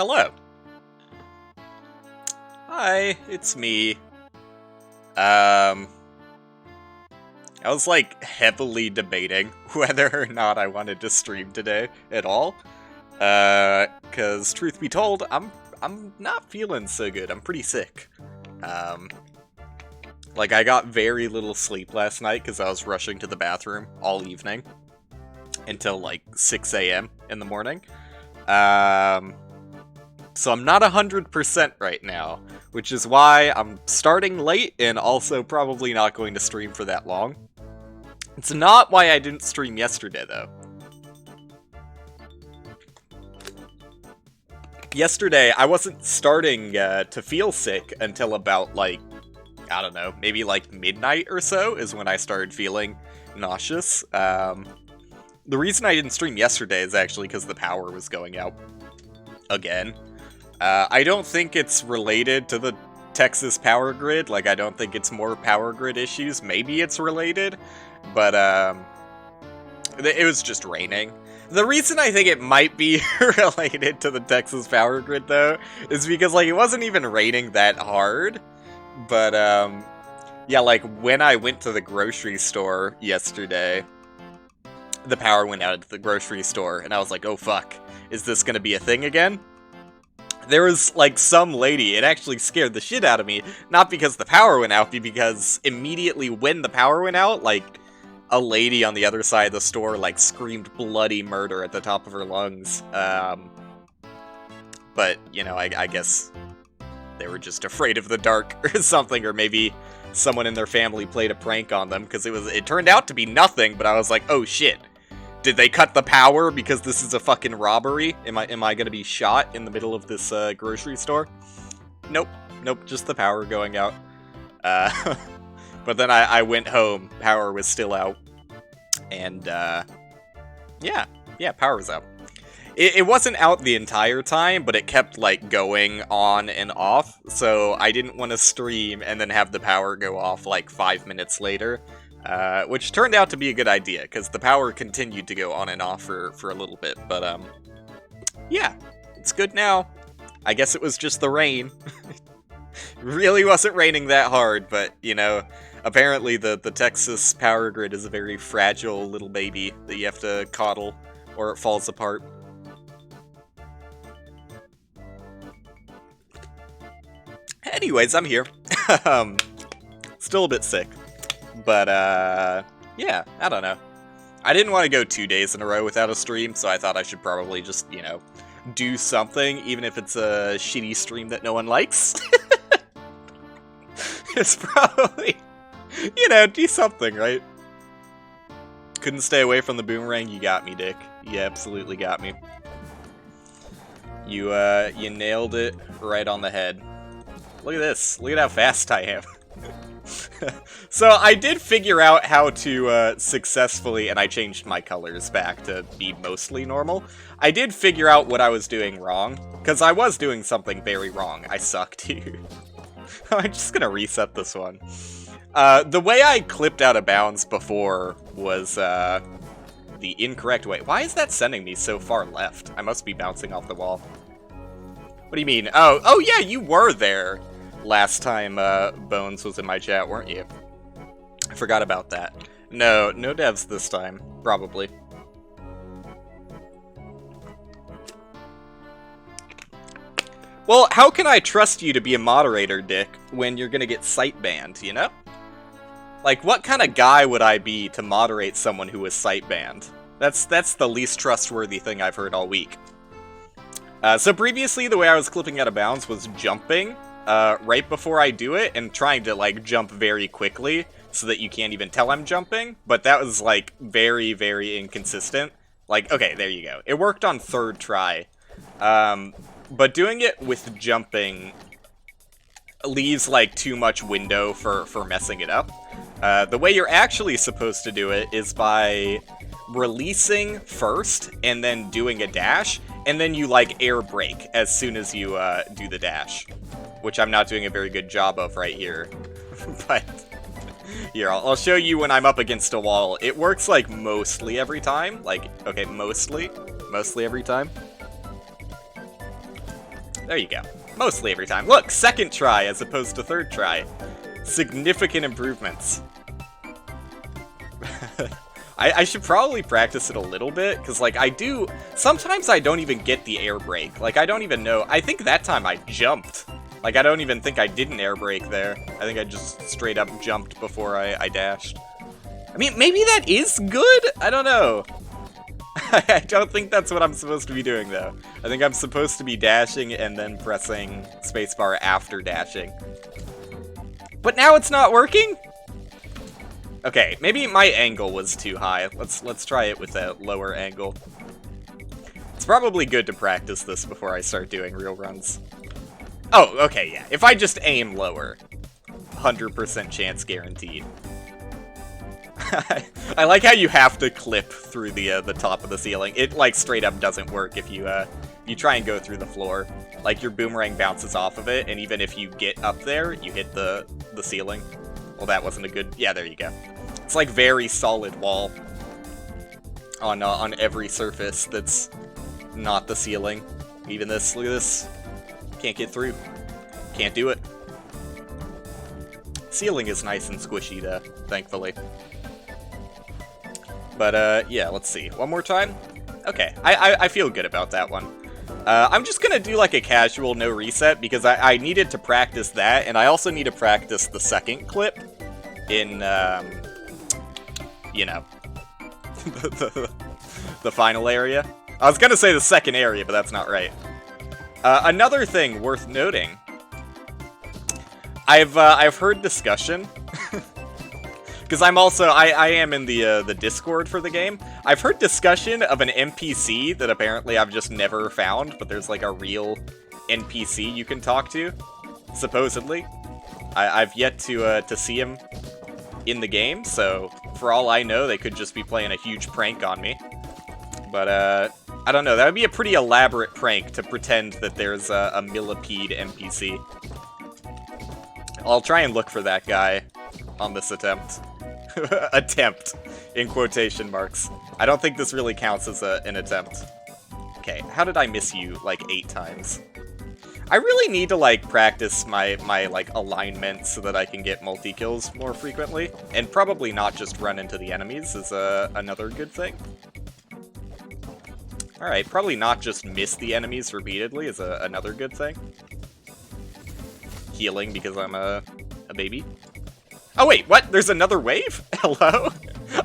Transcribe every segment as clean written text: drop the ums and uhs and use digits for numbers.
Hello. Hi, it's me. I was like heavily debating whether or not I wanted to stream today at all. Cause truth be told, I'm not feeling so good. I'm pretty sick. Like I got very little sleep last night because I was rushing to the bathroom all evening until like 6 a.m. in the morning. So I'm not 100% right now, which is why I'm starting late and also probably not going to stream for that long. It's not why I didn't stream yesterday, though. Yesterday, I wasn't starting to feel sick until about, like, I don't know, maybe like midnight or so is when I started feeling nauseous. The reason I didn't stream yesterday is actually because the power was going out again. I don't think it's related to the Texas power grid. Like, I don't think it's more power grid issues. Maybe it's related, but it was just raining. The reason I think it might be related to the Texas power grid, though, is because, like, it wasn't even raining that hard. But, yeah, like, when I went to the grocery store yesterday, the power went out at the grocery store, and I was like, oh, fuck. Is this gonna be a thing again? There was, like, some lady, it actually scared the shit out of me, not because the power went out, but because immediately when the power went out, like, a lady on the other side of the store, like, screamed bloody murder at the top of her lungs. But, you know, I guess they were just afraid of the dark or something, or maybe someone in their family played a prank on them, because it turned out to be nothing, but I was like, oh shit. Did they cut the power because this is a fucking robbery? Am I gonna be shot in the middle of this grocery store? Nope, just the power going out. But then I went home, power was still out, and yeah, power was out. It wasn't out the entire time, but it kept like going on and off, so I didn't want to stream and then have the power go off like 5 minutes later. Which turned out to be a good idea, because the power continued to go on and off for a little bit, but, yeah, it's good now. I guess it was just the rain. It really wasn't raining that hard, but, you know, apparently the Texas power grid is a very fragile little baby that you have to coddle, or it falls apart. Anyways, I'm here. Still a bit sick. But, yeah, I don't know. I didn't want to go 2 days in a row without a stream, so I thought I should probably just, you know, do something, even if it's a shitty stream that no one likes. It's probably, you know, do something, right? Couldn't stay away from the boomerang, you got me, Dick. You absolutely got me. You nailed it right on the head. Look at this. Look at how fast I am. So I did figure out how to successfully, and I changed my colors back to be mostly normal. I did figure out what I was doing wrong, because I was doing something very wrong. I sucked here. I'm just gonna reset this one. The way I clipped out of bounds before was the incorrect way. Why is that sending me so far left? I must be bouncing off the wall. What do you mean? Oh yeah, you were there last time Bones was in my chat, weren't you? I forgot about that. No devs this time, probably. Well, how can I trust you to be a moderator, Dick, when you're gonna get sight banned, you know? Like, what kind of guy would I be to moderate someone who is sight banned? That's the least trustworthy thing I've heard all week. So previously, the way I was clipping out of bounds was jumping right before I do it and trying to, like, jump very quickly so that you can't even tell I'm jumping, but that was, like, very, very inconsistent. Like, okay, there you go. It worked on third try. But doing it with jumping leaves, like, too much window for messing it up. The way you're actually supposed to do it is by releasing first and then doing a dash, and then you, like, air brake as soon as you do the dash, which I'm not doing a very good job of right here. But here, I'll show you when I'm up against a wall. It works, like, mostly every time. Like, okay, mostly every time. There you go. Mostly every time. Look, second try as opposed to third try. Significant improvements. I should probably practice it a little bit, because, like, sometimes I don't even get the air brake. Like, I don't even know. I think that time I jumped. Like, I don't even think I did an air brake there. I think I just straight up jumped before I dashed. I mean, maybe that is good? I don't know. I don't think that's what I'm supposed to be doing, though. I think I'm supposed to be dashing and then pressing spacebar after dashing. But now it's not working? Okay, maybe my angle was too high. Let's try it with a lower angle. It's probably good to practice this before I start doing real runs. Oh, okay, yeah. If I just aim lower, 100% chance guaranteed. I like how you have to clip through the top of the ceiling. It, like, straight up doesn't work if you try and go through the floor. Like, your boomerang bounces off of it, and even if you get up there, you hit the ceiling. Well, that wasn't a good... Yeah, there you go. It's like very solid wall on every surface that's not the ceiling. Even this, look at this. Can't get through. Can't do it. Ceiling is nice and squishy, though, thankfully. But, yeah, let's see. One more time? Okay, I feel good about that one. I'm just gonna do, like, a casual no reset, because I needed to practice that, and I also need to practice the second clip in, you know, the final area. I was gonna say the second area, but that's not right. Another thing worth noting, I've heard discussion, because I am in the Discord for the game. I've heard discussion of an NPC that apparently I've just never found, but there's like a real NPC you can talk to, supposedly. I've yet to see him in the game, so for all I know, they could just be playing a huge prank on me. But, I don't know, that would be a pretty elaborate prank to pretend that there's a millipede NPC. I'll try and look for that guy on this attempt. Attempt, in quotation marks. I don't think this really counts as an attempt. Okay, how did I miss you, like, 8 times? I really need to, like, practice my like, alignment so that I can get multi-kills more frequently. And probably not just run into the enemies is another good thing. Alright, probably not just miss the enemies repeatedly is another good thing. Healing because I'm a baby. Oh wait, what? There's another wave? Hello?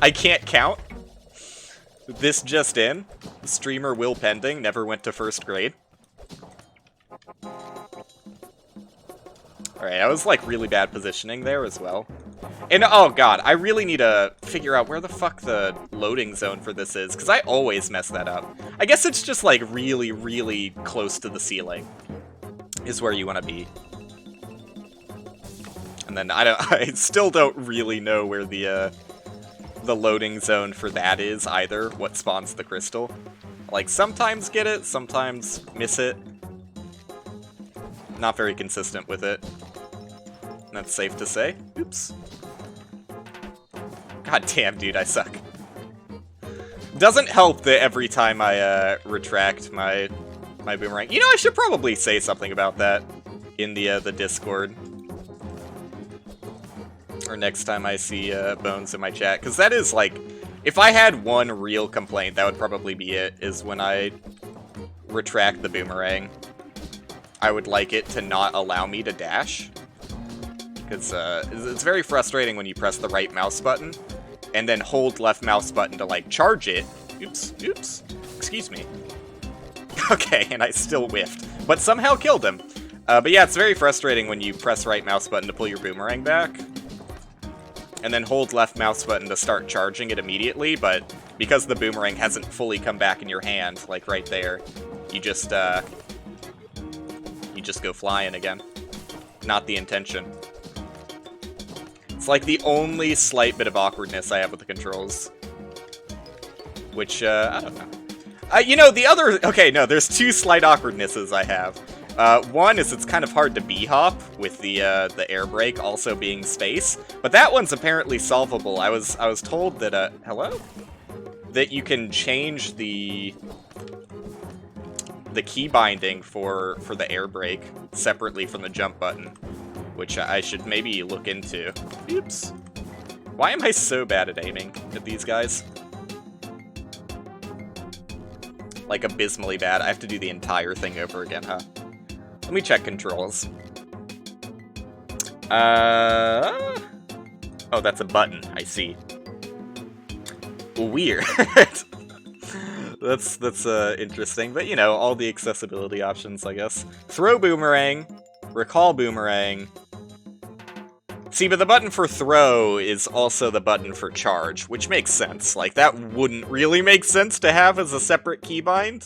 I can't count? This just in. Streamer WillPending never went to 1st grade. Alright, I was like really bad positioning there as well. And oh god, I really need to figure out where the fuck the loading zone for this is, because I always mess that up. I guess it's just like really, really close to the ceiling is where you want to be. And then I still don't really know where the loading zone for that is either, what spawns the crystal. Like, sometimes get it, sometimes miss it. Not very consistent with it. That's safe to say. Oops. God damn, dude, I suck. Doesn't help that every time I retract my boomerang. You know, I should probably say something about that in the Discord. Or next time I see Bones in my chat. Because that is, like, if I had one real complaint, that would probably be it, is when I retract the boomerang. I would like it to not allow me to dash. Because it's very frustrating when you press the right mouse button, and then hold left mouse button to, like, charge it. Oops, oops. Excuse me. Okay, and I still whiffed. But somehow killed him. But yeah, it's very frustrating when you press right mouse button to pull your boomerang back, and then hold left mouse button to start charging it immediately, but because the boomerang hasn't fully come back in your hand, like right there, you just go flying again. Not the intention. It's like the only slight bit of awkwardness I have with the controls. Which, I don't know. You know, the other... Okay, no, there's 2 slight awkwardnesses I have. One is it's kind of hard to b-hop with the air brake also being space, but that one's apparently solvable. I was told that, hello? That you can change the the key binding for the air brake separately from the jump button, which I should maybe look into. Oops. Why am I so bad at aiming at these guys? Like, abysmally bad. I have to do the entire thing over again, huh? Let me check controls. Oh, that's a button. I see. Weird. That's interesting. But, you know, all the accessibility options, I guess. Throw boomerang. Recall boomerang. See, but the button for throw is also the button for charge, which makes sense. Like, that wouldn't really make sense to have as a separate keybind.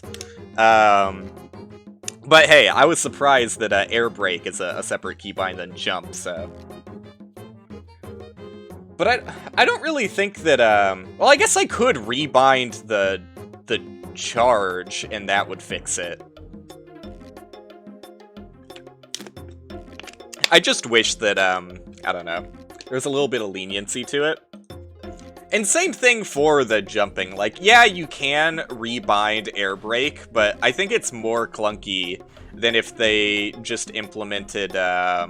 But hey, I was surprised that air brake is a separate keybind than jump, so... But I don't really think that, well, I guess I could rebind the charge, and that would fix it. I just wish that, I don't know, there's a little bit of leniency to it. And same thing for the jumping. Like, yeah, you can rebind air brake, but I think it's more clunky than if they just implemented, I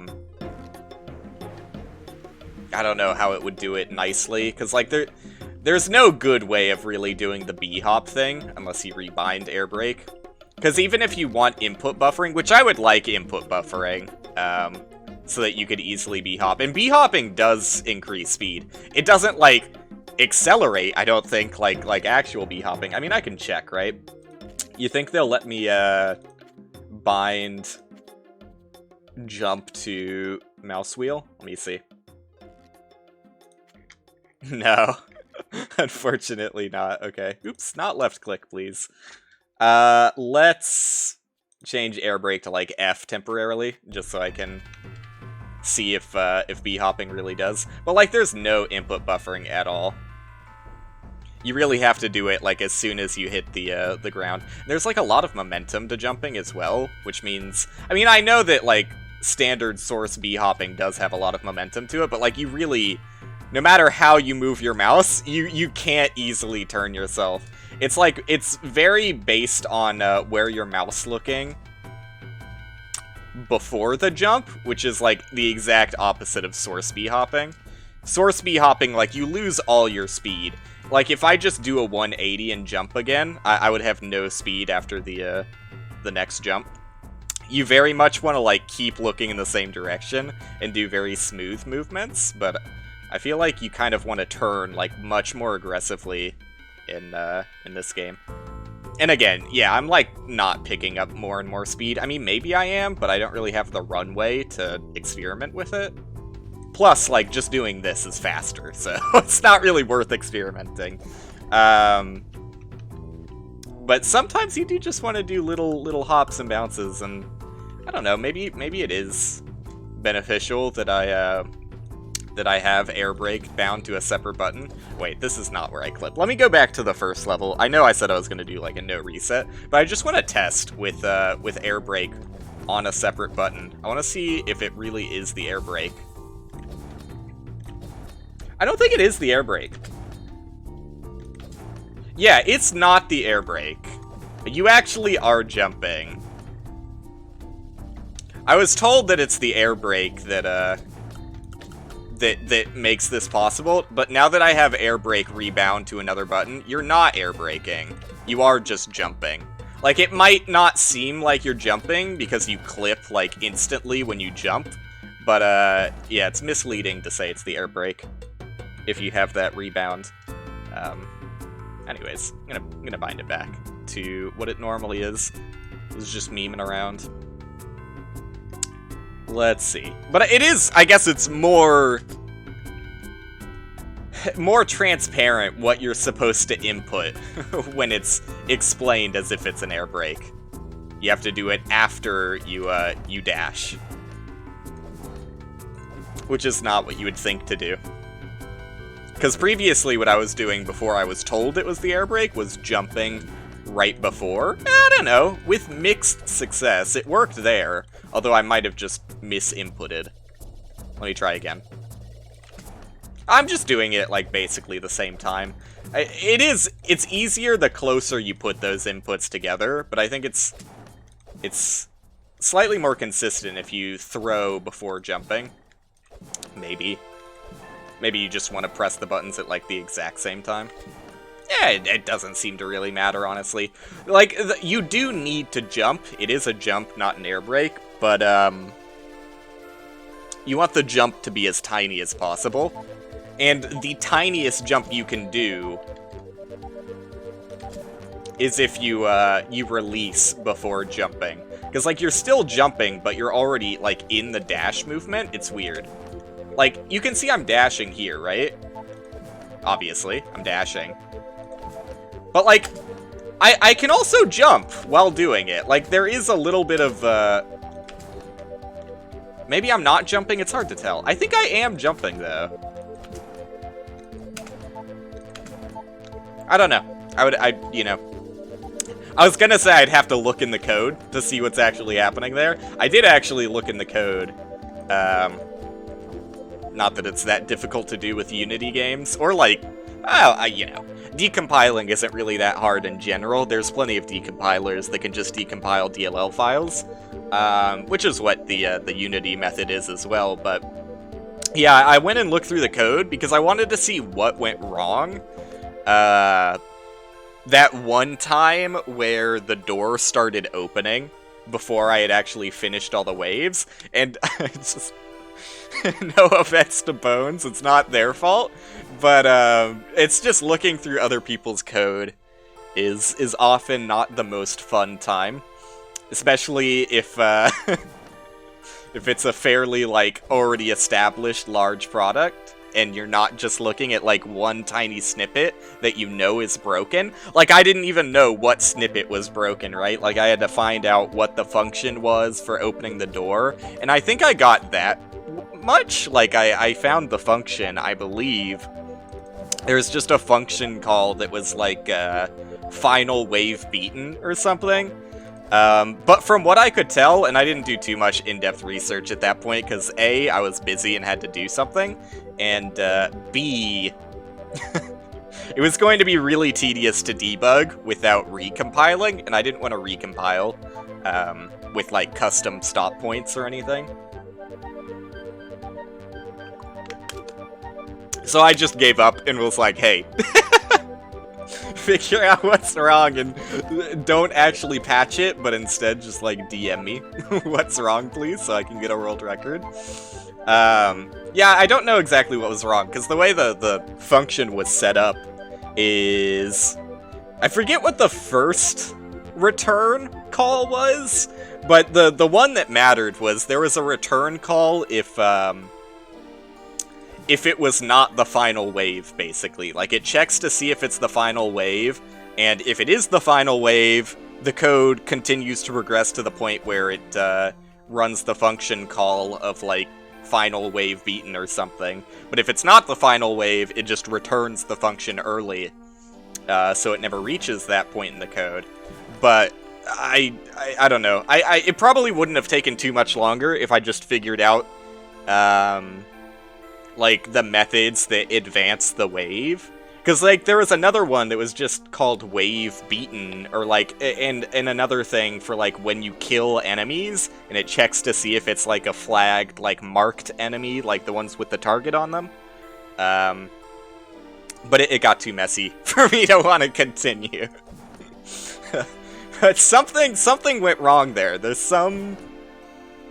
don't know how it would do it nicely, because, like, there's no good way of really doing the B-hop thing, unless you rebind air brake. Because even if you want input buffering, which I would like input buffering, so that you could easily B-hop. And B-hopping does increase speed. It doesn't, like, accelerate, I don't think, like actual B-hopping. I mean, I can check, right? You think they'll let me, bind jump to mouse wheel? Let me see. No. Unfortunately not. Okay. Oops, not left click, please. Let's change air brake to, like, F temporarily, just so I can see if B-hopping really does. But, like, there's no input buffering at all. You really have to do it, like, as soon as you hit the ground. There's, like, a lot of momentum to jumping as well, which means... I mean, I know that, like, standard source B-hopping does have a lot of momentum to it, but, like, you really... No matter how you move your mouse, you can't easily turn yourself. It's, like, it's very based on where your mouse looking before the jump, which is, like, the exact opposite of source B-hopping. Source B-hopping, like, you lose all your speed. Like, if I just do a 180 and jump again, I would have no speed after the next jump. You very much want to, like, keep looking in the same direction and do very smooth movements, but I feel like you kind of want to turn, like, much more aggressively in this game. And again, yeah, I'm, like, not picking up more and more speed. I mean, maybe I am, but I don't really have the runway to experiment with it. Plus, like, just doing this is faster, so it's not really worth experimenting. But sometimes you do just want to do little hops and bounces, and I don't know, maybe it is beneficial that I have air brake bound to a separate button. Wait, this is not where I clipped. Let me go back to the first level. I know I said I was going to do, like, a no reset, but I just want to test with air brake on a separate button. I want to see if it really is the air brake. I don't think it is the air brake. Yeah, it's not the air brake. You actually are jumping. I was told that it's the air brake that makes this possible, but now that I have air brake rebound to another button, you're not air braking. You are just jumping. Like, it might not seem like you're jumping because you clip, like, instantly when you jump, but yeah, it's misleading to say it's the air brake if you have that rebound. Anyways, I'm gonna bind it back to what it normally is. It was just memeing around. Let's see. But it is, I guess it's more transparent what you're supposed to input when it's explained as if it's an air brake. You have to do it after you dash. Which is not what you would think to do. Because previously what I was doing before I was told it was the air brake was jumping right before. I don't know, with mixed success. It worked there, although I might have just misinputted. Let me try again. I'm just doing it, like, basically the same time. It's easier the closer you put those inputs together, but I think it's It's slightly more consistent if you throw before jumping. Maybe. Maybe you just want to press the buttons at, like, the exact same time. Yeah, it doesn't seem to really matter, honestly. Like, you do need to jump. It is a jump, not an air brake, but, you want the jump to be as tiny as possible. And the tiniest jump you can do is if you, you release before jumping. Because, like, you're still jumping, but you're already, like, in the dash movement. It's weird. Like, you can see I'm dashing here, right? Obviously, I'm dashing. But, like, I can also jump while doing it. Like, there is a little bit of, maybe I'm not jumping? It's hard to tell. I think I am jumping, though. I don't know. You know. I was gonna say I'd have to look in the code to see what's actually happening there. I did actually look in the code. Not that it's that difficult to do with Unity games. Or, like, you know, decompiling isn't really that hard in general. There's plenty of decompilers that can just decompile DLL files. Which is what the Unity method is as well, but... Yeah, I went and looked through the code because I wanted to see what went wrong. That one time where the door started opening before I had actually finished all the waves, and it's just... no offense to Bones, it's not their fault, but it's just looking through other people's code is often not the most fun time, especially if if it's a fairly, like, already established large product, and you're not just looking at, like, one tiny snippet that you know is broken. Like, I didn't even know what snippet was broken, right? Like, I had to find out what the function was for opening the door, and I think I got that much. Like, I found the function, I believe. There's just a function call that was, like, final wave beaten or something. But from what I could tell, and I didn't do too much in-depth research at that point, because A, I was busy and had to do something, and B, it was going to be really tedious to debug without recompiling, and I didn't want to recompile with, like, custom stop points or anything. So I just gave up and was like, hey, figure out what's wrong and don't actually patch it, but instead just, like, DM me what's wrong, please, so I can get a world record. Yeah, I don't know exactly what was wrong, because the way the function was set up is... I forget what the first return call was, but the one that mattered was there was a return call if it was not the final wave, basically. Like, it checks to see if it's the final wave, and if it is the final wave, the code continues to progress to the point where it runs the function call of, like, final wave beaten or something. But if it's not the final wave, it just returns the function early, so it never reaches that point in the code. But I don't know. It probably wouldn't have taken too much longer if I just figured out, like, the methods that advance the wave. Because, like, there was another one that was just called wave beaten, or, like, and another thing for, like, when you kill enemies, and it checks to see if it's, like, a flagged, like, marked enemy, like the ones with the target on them. But it got too messy for me to want to continue. But something went wrong there. There's some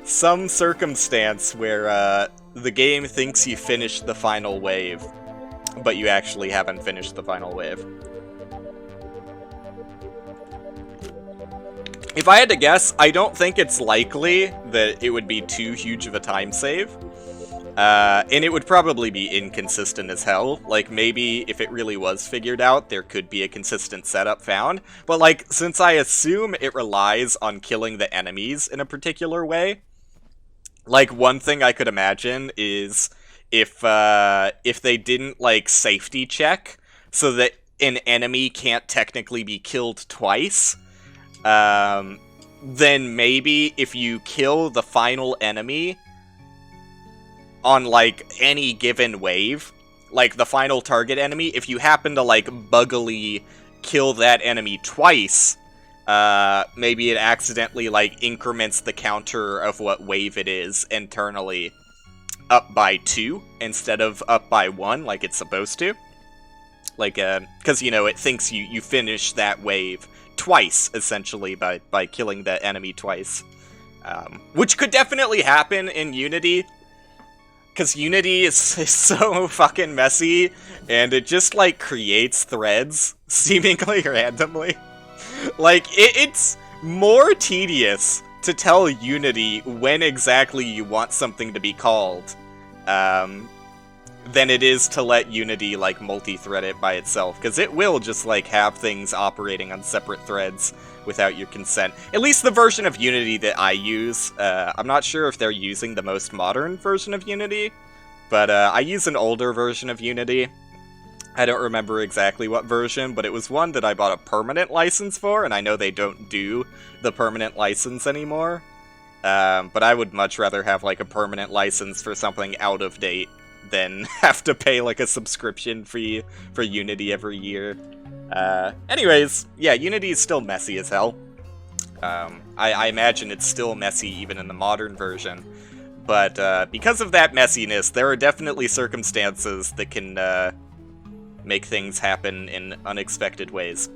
circumstance where, the game thinks you finished the final wave, but you actually haven't finished the final wave. If I had to guess, I don't think it's likely that it would be too huge of a time save. And it would probably be inconsistent as hell. Like, maybe if it really was figured out, there could be a consistent setup found. But, like, since I assume it relies on killing the enemies in a particular way, like, one thing I could imagine is if they didn't, like, safety check so that an enemy can't technically be killed twice, then maybe if you kill the final enemy on, like, any given wave, like, the final target enemy, if you happen to, like, buggily kill that enemy twice, maybe it accidentally, like, increments the counter of what wave it is internally up by 2 instead of up by 1, like it's supposed to. Like, because, you know, it thinks you finish that wave twice, essentially, by killing that enemy twice. Which could definitely happen in Unity, because Unity is so fucking messy, and it just, like, creates threads, seemingly randomly. Like, it's more tedious to tell Unity when exactly you want something to be called, than it is to let Unity, like, multi-thread it by itself, because it will just, like, have things operating on separate threads without your consent. At least the version of Unity that I use. I'm not sure if they're using the most modern version of Unity, but I use an older version of Unity. I don't remember exactly what version, but it was one that I bought a permanent license for, and I know they don't do the permanent license anymore. But I would much rather have, like, a permanent license for something out of date than have to pay, like, a subscription fee for Unity every year. Anyways, yeah, Unity is still messy as hell. I imagine it's still messy even in the modern version. But because of that messiness, there are definitely circumstances that can make things happen in unexpected ways.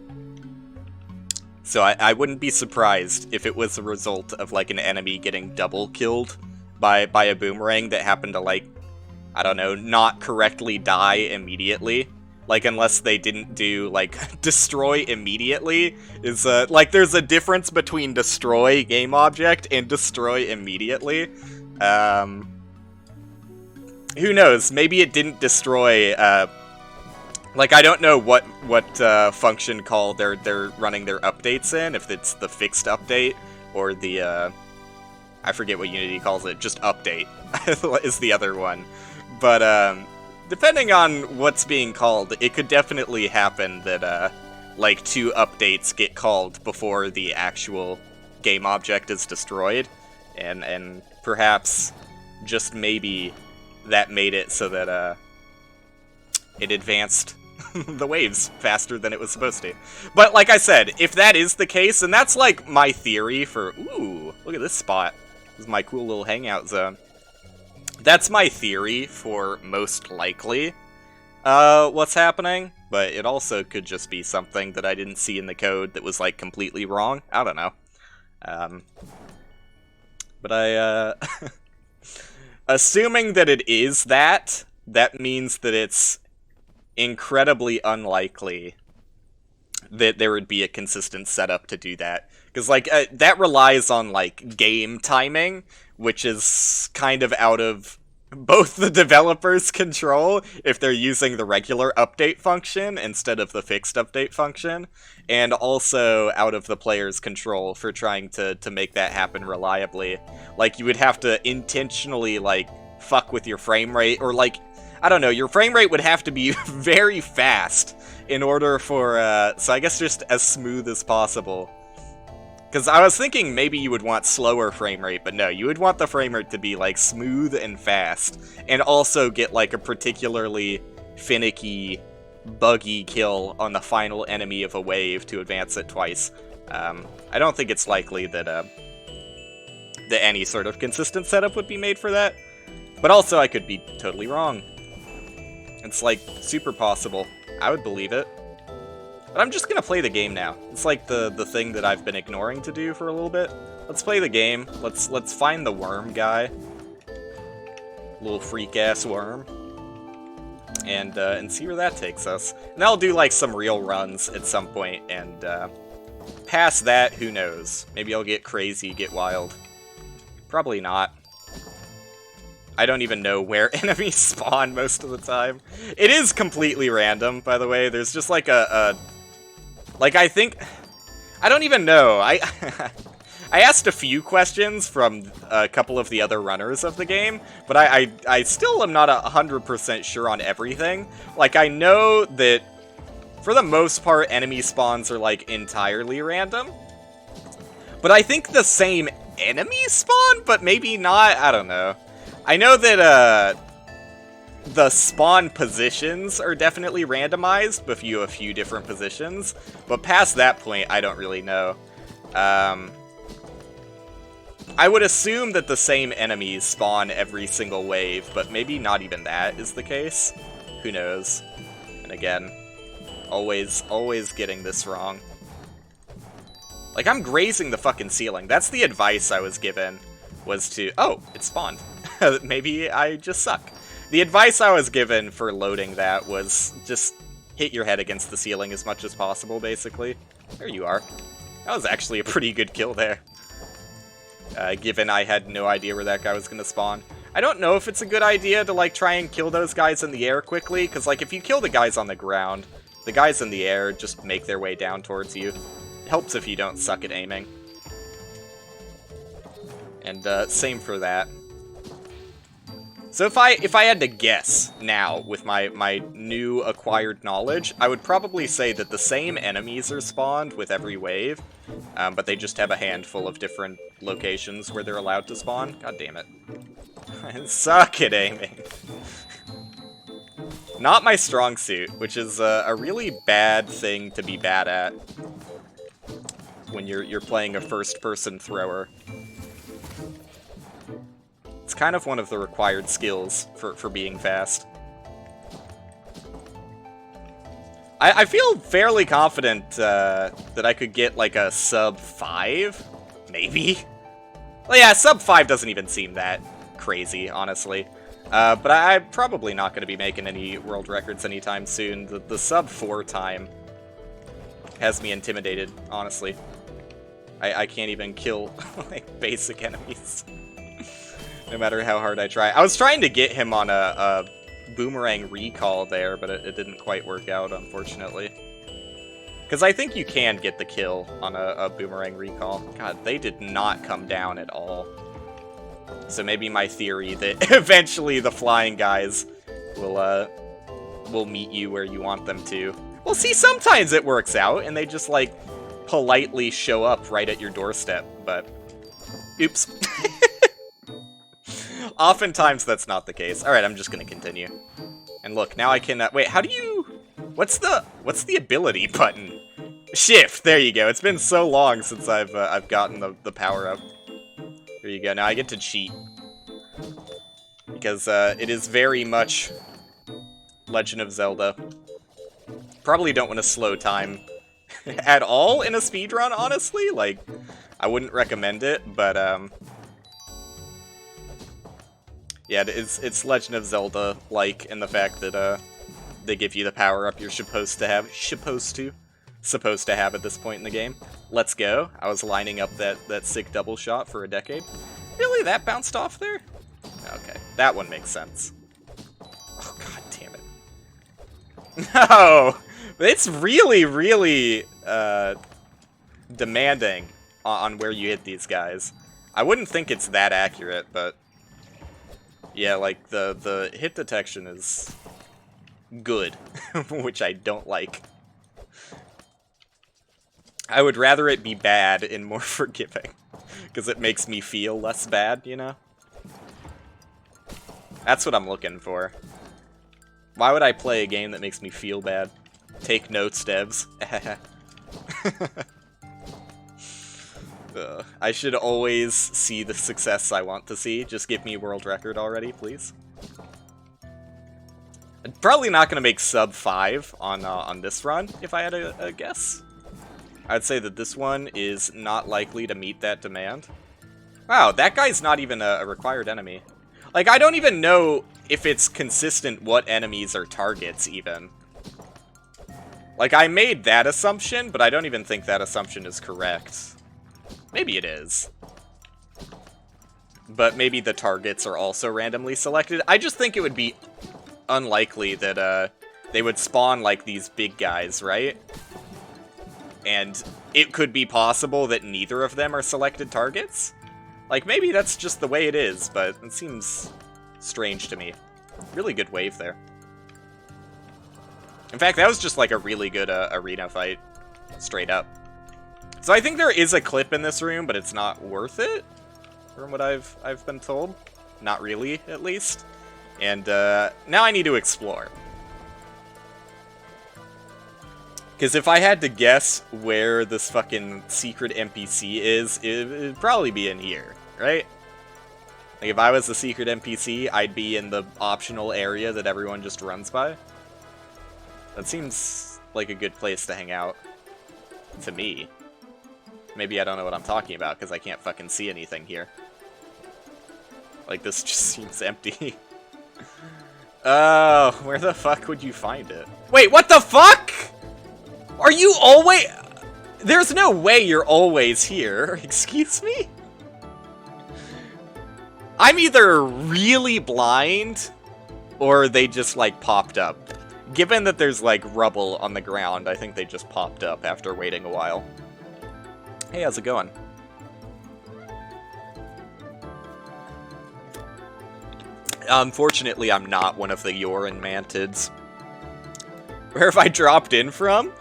So I wouldn't be surprised if it was a result of, like, an enemy getting double killed by a boomerang that happened to, like, I don't know, not correctly die immediately. Like, unless they didn't do, like, destroy immediately is, like, there's a difference between destroy game object and destroy immediately. Who knows? Maybe it didn't destroy, like, I don't know what function call they're running their updates in, if it's the fixed update, or the, I forget what Unity calls it, just update is the other one. But, depending on what's being called, it could definitely happen that, like, 2 updates get called before the actual game object is destroyed, and perhaps, just maybe, that made it so that, it advanced the waves faster than it was supposed to. But, like I said, if that is the case, and that's, like, my theory for, ooh, look at this spot. This is my cool little hangout zone. That's my theory for most likely what's happening, but it also could just be something that I didn't see in the code that was, like, completely wrong. I don't know. But I, assuming that it is that means that it's incredibly unlikely that there would be a consistent setup to do that. Because, like, that relies on, like, game timing, which is kind of out of both the developer's control if they're using the regular update function instead of the fixed update function, and also out of the player's control for trying to make that happen reliably. Like, you would have to intentionally, like, fuck with your frame rate, or, like, I don't know, your frame rate would have to be very fast in order for, so I guess just as smooth as possible. Because I was thinking maybe you would want slower frame rate, but no, you would want the frame rate to be, like, smooth and fast, and also get, like, a particularly finicky, buggy kill on the final enemy of a wave to advance it twice. I don't think it's likely that, that any sort of consistent setup would be made for that, but also I could be totally wrong. It's, like, super possible. I would believe it. But I'm just gonna play the game now. It's like the thing that I've been ignoring to do for a little bit. Let's play the game. Let's find the worm guy. Little freak-ass worm. And see where that takes us. And I'll do, like, some real runs at some point, and, past that, who knows? Maybe I'll get crazy, get wild. Probably not. I don't even know where enemies spawn most of the time. It is completely random, by the way. There's just, like, like, I think... I don't even know. I asked a few questions from a couple of the other runners of the game, but I still am not 100% sure on everything. Like, I know that, for the most part, enemy spawns are, like, entirely random. But I think the same enemy spawn, but maybe not? I don't know. I know that, the spawn positions are definitely randomized, but a few different positions. But past that point, I don't really know. I would assume that the same enemies spawn every single wave, but maybe not even that is the case. Who knows? And again, always getting this wrong. Like, I'm grazing the fucking ceiling. That's the advice I was given, was to... Oh, it spawned. Maybe I just suck. The advice I was given for loading that was just hit your head against the ceiling as much as possible, basically. There you are. That was actually a pretty good kill there. Given I had no idea where that guy was gonna spawn. I don't know if it's a good idea to, like, try and kill those guys in the air quickly, because, like, if you kill the guys on the ground, the guys in the air just make their way down towards you. It helps if you don't suck at aiming. And, same for that. So if I had to guess now, with my new acquired knowledge, I would probably say that the same enemies are spawned with every wave, but they just have a handful of different locations where they're allowed to spawn. God damn it. I suck at aiming. Not my strong suit, which is a really bad thing to be bad at when you're playing a first-person thrower. It's kind of one of the required skills for being fast. I feel fairly confident that I could get like a sub 5, maybe? Well, yeah, sub 5 doesn't even seem that crazy, honestly. But I'm probably not going to be making any world records anytime soon. The sub 4 time has me intimidated, honestly. I can't even kill like basic enemies. No matter how hard I try. I was trying to get him on a boomerang recall there, but it didn't quite work out, unfortunately. Because I think you can get the kill on a boomerang recall. God, they did not come down at all. So maybe my theory that eventually the flying guys will meet you where you want them to. Well, see, sometimes it works out, and they just, like, politely show up right at your doorstep, but... Oops. Oftentimes that's not the case. Alright, I'm just gonna continue. And look, now I can... wait, how do you... What's the ability button? Shift! There you go. It's been so long since I've gotten the power-up. There you go. Now I get to cheat. Because it is very much Legend of Zelda. Probably don't want to slow time at all in a speedrun, honestly. Like, I wouldn't recommend it, but yeah, it's Legend of Zelda-like in the fact that they give you the power-up you're supposed to have at this point in the game. Let's go. I was lining up that sick double shot for a decade. Really? That bounced off there? Okay, that one makes sense. Oh, god damn it. No! It's really, really demanding on where you hit these guys. I wouldn't think it's that accurate, but... yeah, like, the hit detection is good, which I don't like. I would rather it be bad and more forgiving, because it makes me feel less bad, you know? That's what I'm looking for. Why would I play a game that makes me feel bad? Take notes, devs. I should always see the success I want to see. Just give me world record already, please. I'm probably not going to make sub 5 on this run, if I had a guess. I'd say that this one is not likely to meet that demand. Wow, that guy's not even a required enemy. Like, I don't even know if it's consistent what enemies are targets, even. Like, I made that assumption, but I don't even think that assumption is correct. Maybe it is. But maybe the targets are also randomly selected. I just think it would be unlikely that they would spawn, like, these big guys, right? And it could be possible that neither of them are selected targets? Like, maybe that's just the way it is, but it seems strange to me. Really good wave there. In fact, that was just like a really good arena fight. Straight up. So I think there is a clip in this room, but it's not worth it, from what I've been told. Not really, at least. And now I need to explore. Because if I had to guess where this fucking secret NPC is, it'd probably be in here, right? Like, if I was the secret NPC, I'd be in the optional area that everyone just runs by. That seems like a good place to hang out. To me. Maybe I don't know what I'm talking about, because I can't fucking see anything here. Like, this just seems empty. Oh, where the fuck would you find it? Wait, what the fuck?! Are you always... There's no way you're always here. Excuse me? I'm either really blind, or they just, like, popped up. Given that there's, like, rubble on the ground, I think they just popped up after waiting a while. Hey, how's it going? Unfortunately, I'm not one of the Yorin mantids. Where have I dropped in from?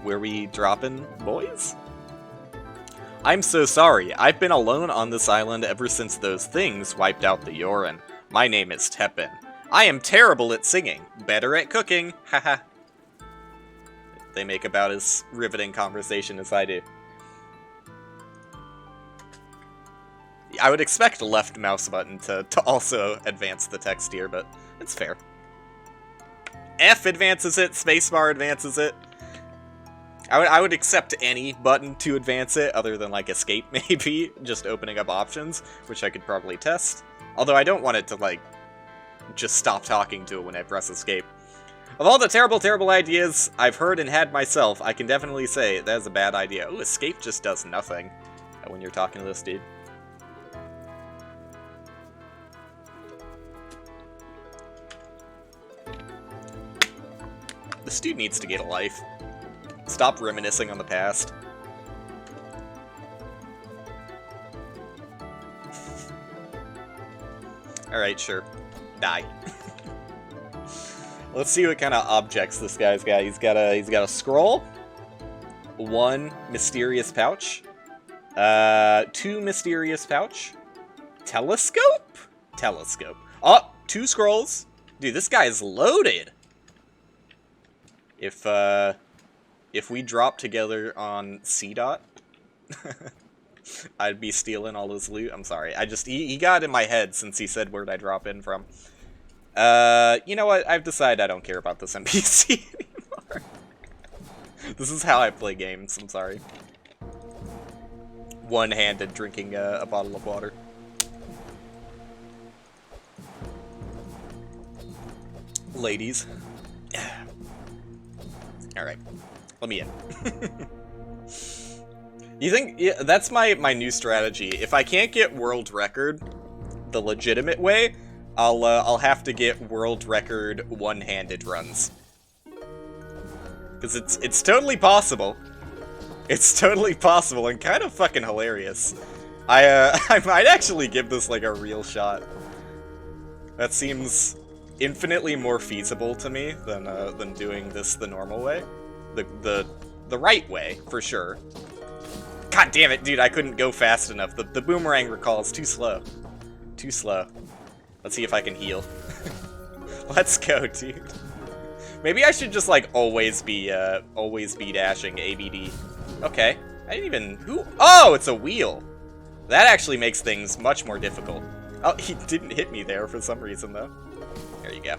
Where we dropping, boys? I'm so sorry. I've been alone on this island ever since those things wiped out the Yorin. My name is Tepin. I am terrible at singing. Better at cooking. Haha. They make about as riveting conversation as I do. I would expect a left mouse button to also advance the text here, but it's fair. F advances it, spacebar advances it. I would accept any button to advance it, other than, like, escape, maybe. Just opening up options, which I could probably test. Although I don't want it to, like, just stop talking to it when I press escape. Of all the terrible, terrible ideas I've heard and had myself, I can definitely say that is a bad idea. Ooh, escape just does nothing when you're talking to this dude. This dude needs to get a life. Stop reminiscing on the past. Alright, sure. Die. Let's see what kind of objects this guy's got. He's got a scroll, 1 mysterious pouch, 2 mysterious pouch, telescope? Telescope. Oh, 2 scrolls. Dude, this guy is loaded. If we drop together on C dot, I'd be stealing all his loot. I'm sorry. He got in my head since he said where'd I drop in from. You know what? I've decided I don't care about this NPC anymore. This is how I play games. I'm sorry. One-handed drinking a bottle of water. Ladies. Alright. Let me in. You think... Yeah, that's my new strategy. If I can't get world record the legitimate way, I'll have to get world record one-handed runs. Because it's totally possible. It's totally possible and kind of fucking hilarious. I might actually give this like a real shot. That seems infinitely more feasible to me than doing this the normal way. The right way, for sure. God damn it, dude, I couldn't go fast enough. The boomerang recall is too slow. Too slow. Let's see if I can heal. Let's go, dude. Maybe I should just, like, always be dashing ABD. Okay. I didn't even... Oh, it's a wheel! That actually makes things much more difficult. Oh, he didn't hit me there for some reason, though. There you go.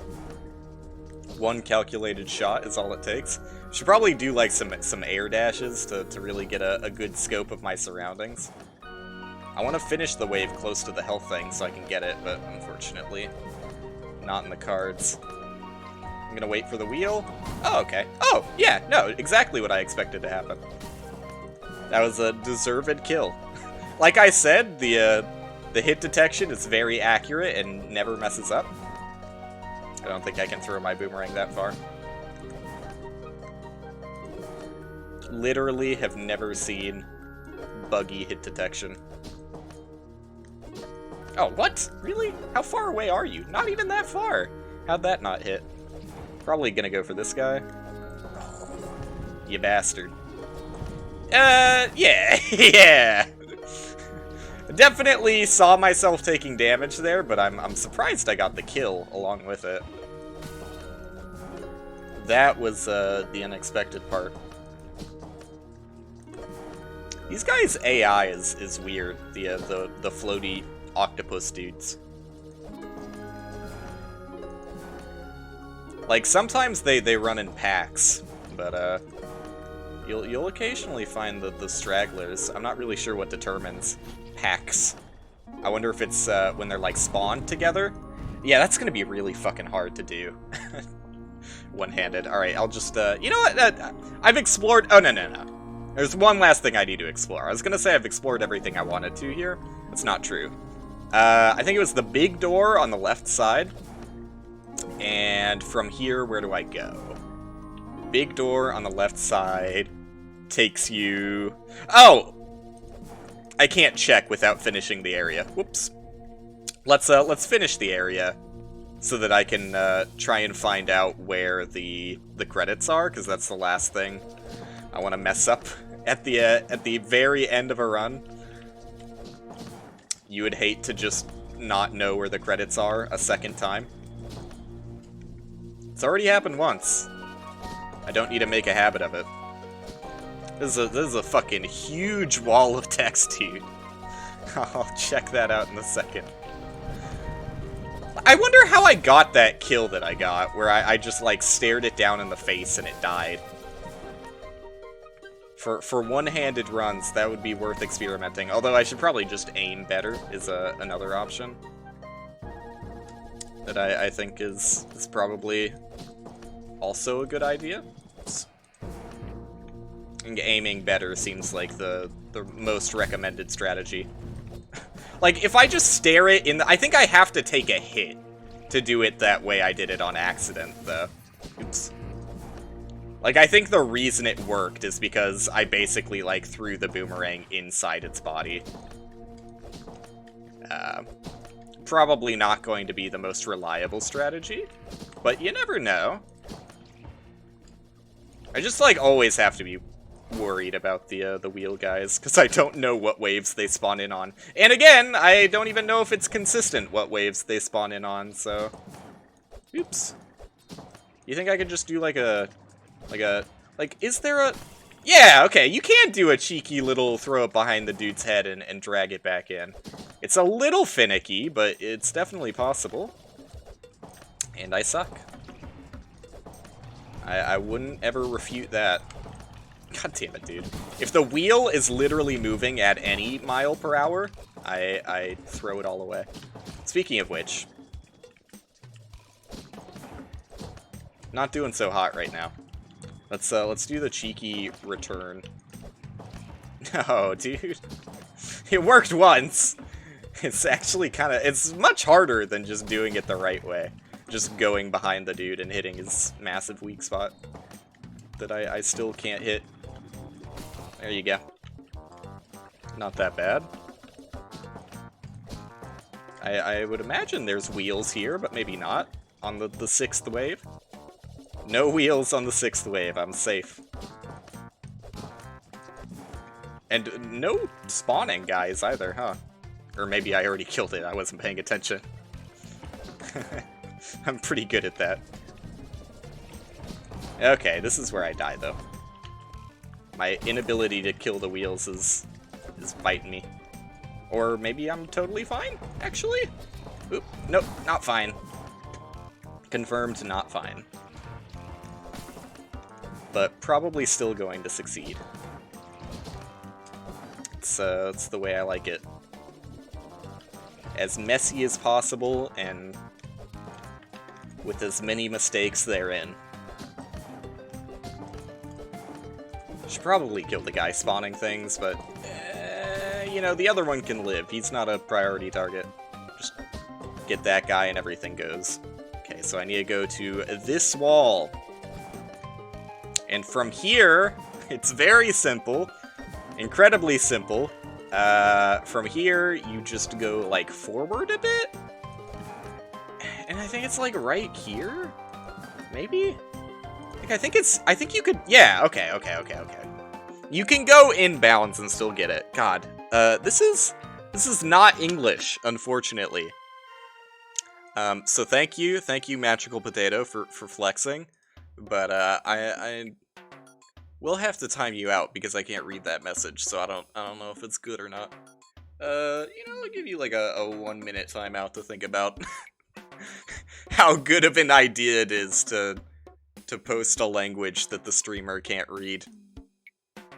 1 calculated shot is all it takes. Should probably do, like, some air dashes to really get a good scope of my surroundings. I want to finish the wave close to the health thing so I can get it, but unfortunately, not in the cards. I'm gonna wait for the wheel. Oh, okay. Oh, yeah, no, exactly what I expected to happen. That was a deserved kill. Like I said, the hit detection is very accurate and never messes up. I don't think I can throw my boomerang that far. Literally have never seen buggy hit detection. Oh, what? Really? How far away are you? Not even that far. How'd that not hit? Probably gonna go for this guy. You bastard. Yeah, yeah. Definitely saw myself taking damage there, but I'm surprised I got the kill along with it. That was the unexpected part. These guys' AI is weird. The floaty octopus dudes. Like sometimes they run in packs, but you'll occasionally find the stragglers. I'm not really sure what determines packs. I wonder if it's when they're like spawned together. Yeah, that's gonna be really fucking hard to do. One-handed. Alright, I'll just, you know what? I've explored... Oh, no. There's one last thing I need to explore. I was gonna say I've explored everything I wanted to here. That's not true. I think it was the big door on the left side. And from here, where do I go? Big door on the left side takes you... Oh! I can't check without finishing the area. Whoops. Let's finish the area so that I can try and find out where the credits are, because that's the last thing I want to mess up at the very end of a run. You would hate to just not know where the credits are a second time. It's already happened once. I don't need to make a habit of it. This is a fucking huge wall of text, dude. I'll check that out in a second. I wonder how I got that kill that I got, where I just, like, stared it down in the face and it died. For one-handed runs, that would be worth experimenting. Although I should probably just aim better, is another option. That I think is probably also a good idea. And aiming better seems like the most recommended strategy. Like, if I just stare it in the... I think I have to take a hit to do it that way I did it on accident, though. Oops. Like, I think the reason it worked is because I basically, like, threw the boomerang inside its body. Probably not going to be the most reliable strategy, but you never know. I just, like, always have to be worried about the wheel guys, because I don't know what waves they spawn in on. And again, I don't even know if it's consistent what waves they spawn in on, so... Oops. You think I could just do, like, is there a... Yeah, okay, you can do a cheeky little throw it behind the dude's head and drag it back in. It's a little finicky, but it's definitely possible. And I suck. I wouldn't ever refute that. God damn it, dude. If the wheel is literally moving at any mile per hour, I throw it all away. Speaking of which... Not doing so hot right now. Let's do the cheeky return. No, dude. It worked once. It's actually it's much harder than just doing it the right way. Just going behind the dude and hitting his massive weak spot that I still can't hit. There you go. Not that bad. I would imagine there's wheels here, but maybe not. On the sixth wave. No wheels on the sixth wave, I'm safe. And no spawning guys either, huh? Or maybe I already killed it, I wasn't paying attention. I'm pretty good at that. Okay, this is where I die, though. My inability to kill the wheels is biting me. Or maybe I'm totally fine, actually? Oop, nope, not fine. Confirmed not fine. But probably still going to succeed. It's the way I like it. As messy as possible, and with as many mistakes therein. Should probably kill the guy spawning things, but, you know, the other one can live. He's not a priority target. Just get that guy and everything goes. Okay, so I need to go to this wall. And from here, it's very simple. Incredibly simple. From here, you just go, like, forward a bit? And I think it's, like, right here? Maybe? I think you could... Yeah, okay. You can go inbounds and still get it. God. This is not English, unfortunately. So thank you, Magical Potato, for flexing. but I will have to time you out because I can't read that message, so I don't know if it's good or not. I'll give you like a 1 minute timeout to think about how good of an idea it is to post a language that the streamer can't read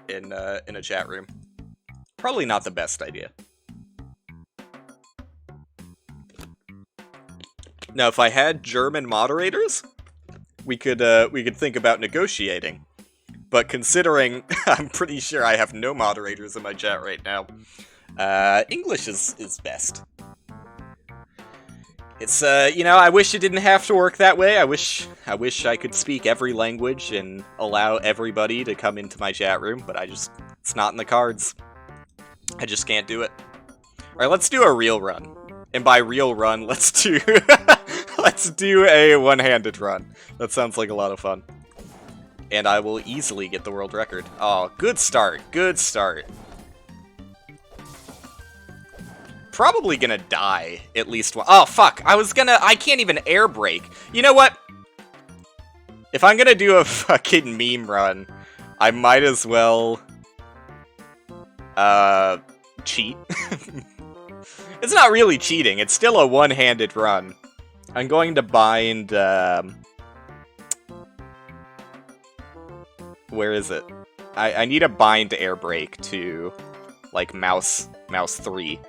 in a chat room. Probably not the best idea. Now, if I had German moderators, we could think about negotiating. But considering I'm pretty sure I have no moderators in my chat right now, English is best. It's I wish it didn't have to work that way. I wish I could speak every language and allow everybody to come into my chat room, but it's not in the cards. I just can't do it. All right, let's do a real run. And by real run, let's do let's do a one-handed run. That sounds like a lot of fun. And I will easily get the world record. Oh, good start. Good start. Probably gonna die at least one. Oh, fuck. I can't even air brake. You know what? If I'm gonna do a fucking meme run, I might as well cheat. It's not really cheating. It's still a one-handed run. I'm going to bind, where is it? I need a bind air brake to, like, mouse 3.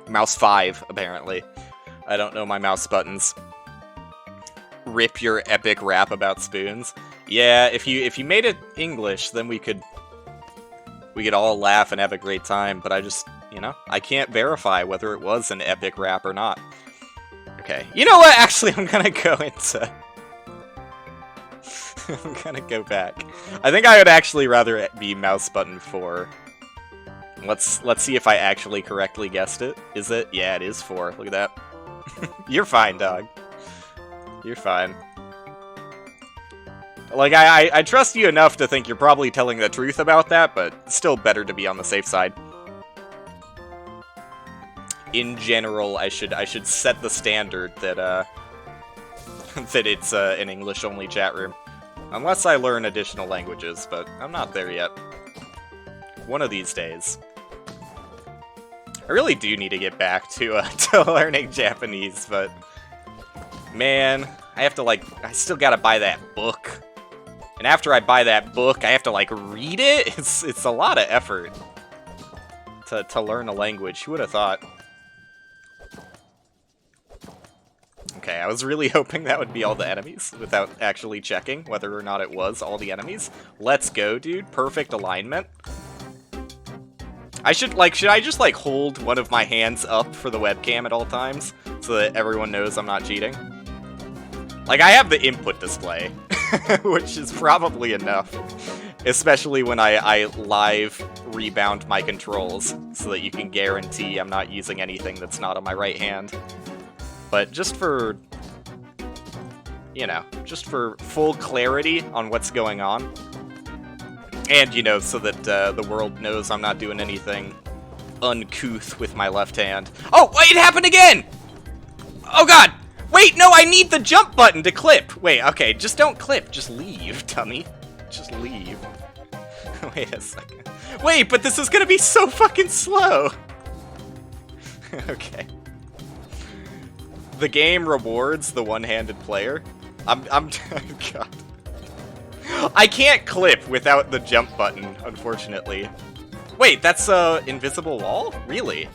Mouse 5, apparently. I don't know my mouse buttons. Rip your epic rap about spoons. Yeah, if you made it English, then we could all laugh and have a great time, but I can't verify whether it was an epic rap or not. Okay. You know what? Actually, I'm gonna go into... I'm gonna go back. I think I would actually rather be mouse button 4. Let's see if I actually correctly guessed it. Is it? Yeah, it is 4. Look at that. You're fine, dog. You're fine. Like, I trust you enough to think you're probably telling the truth about that, but still better to be on the safe side. In general, I should set the standard that that it's an English-only chat room. Unless I learn additional languages, but I'm not there yet. One of these days. I really do need to get back to learning Japanese, but... Man, I have to, I still gotta buy that book. And after I buy that book, I have to, read it? It's a lot of effort to learn a language. Who would have thought? Okay, I was really hoping that would be all the enemies, without actually checking whether or not it was all the enemies. Let's go, dude. Perfect alignment. Should I just, hold one of my hands up for the webcam at all times, so that everyone knows I'm not cheating? I have the input display, which is probably enough. Especially when I live rebound my controls, so that you can guarantee I'm not using anything that's not on my right hand. But just for, just for full clarity on what's going on. And, so that the world knows I'm not doing anything uncouth with my left hand. Oh, it happened again! Oh god! Wait, no, I need the jump button to clip! Wait, okay, just don't clip, just leave, dummy. Just leave. Wait a second. Wait, but this is gonna be so fucking slow! Okay. The game rewards the one-handed player. God. I can't clip without the jump button, unfortunately. Wait, that's a invisible wall? Really?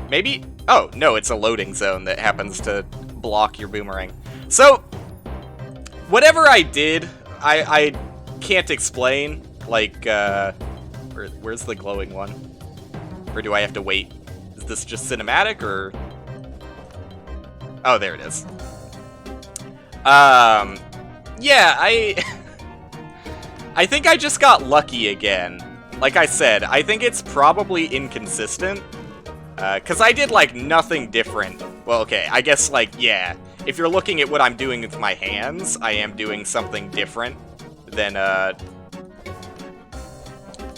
Maybe? Oh, no, it's a loading zone that happens to block your boomerang. So, whatever I did, I can't explain. Where's the glowing one? Or do I have to wait? Is this just cinematic, or... Oh, there it is. Yeah, I think I just got lucky again. Like I said, I think it's probably inconsistent. Cause I did, nothing different. Well, okay, I guess, yeah. If you're looking at what I'm doing with my hands, I am doing something different than,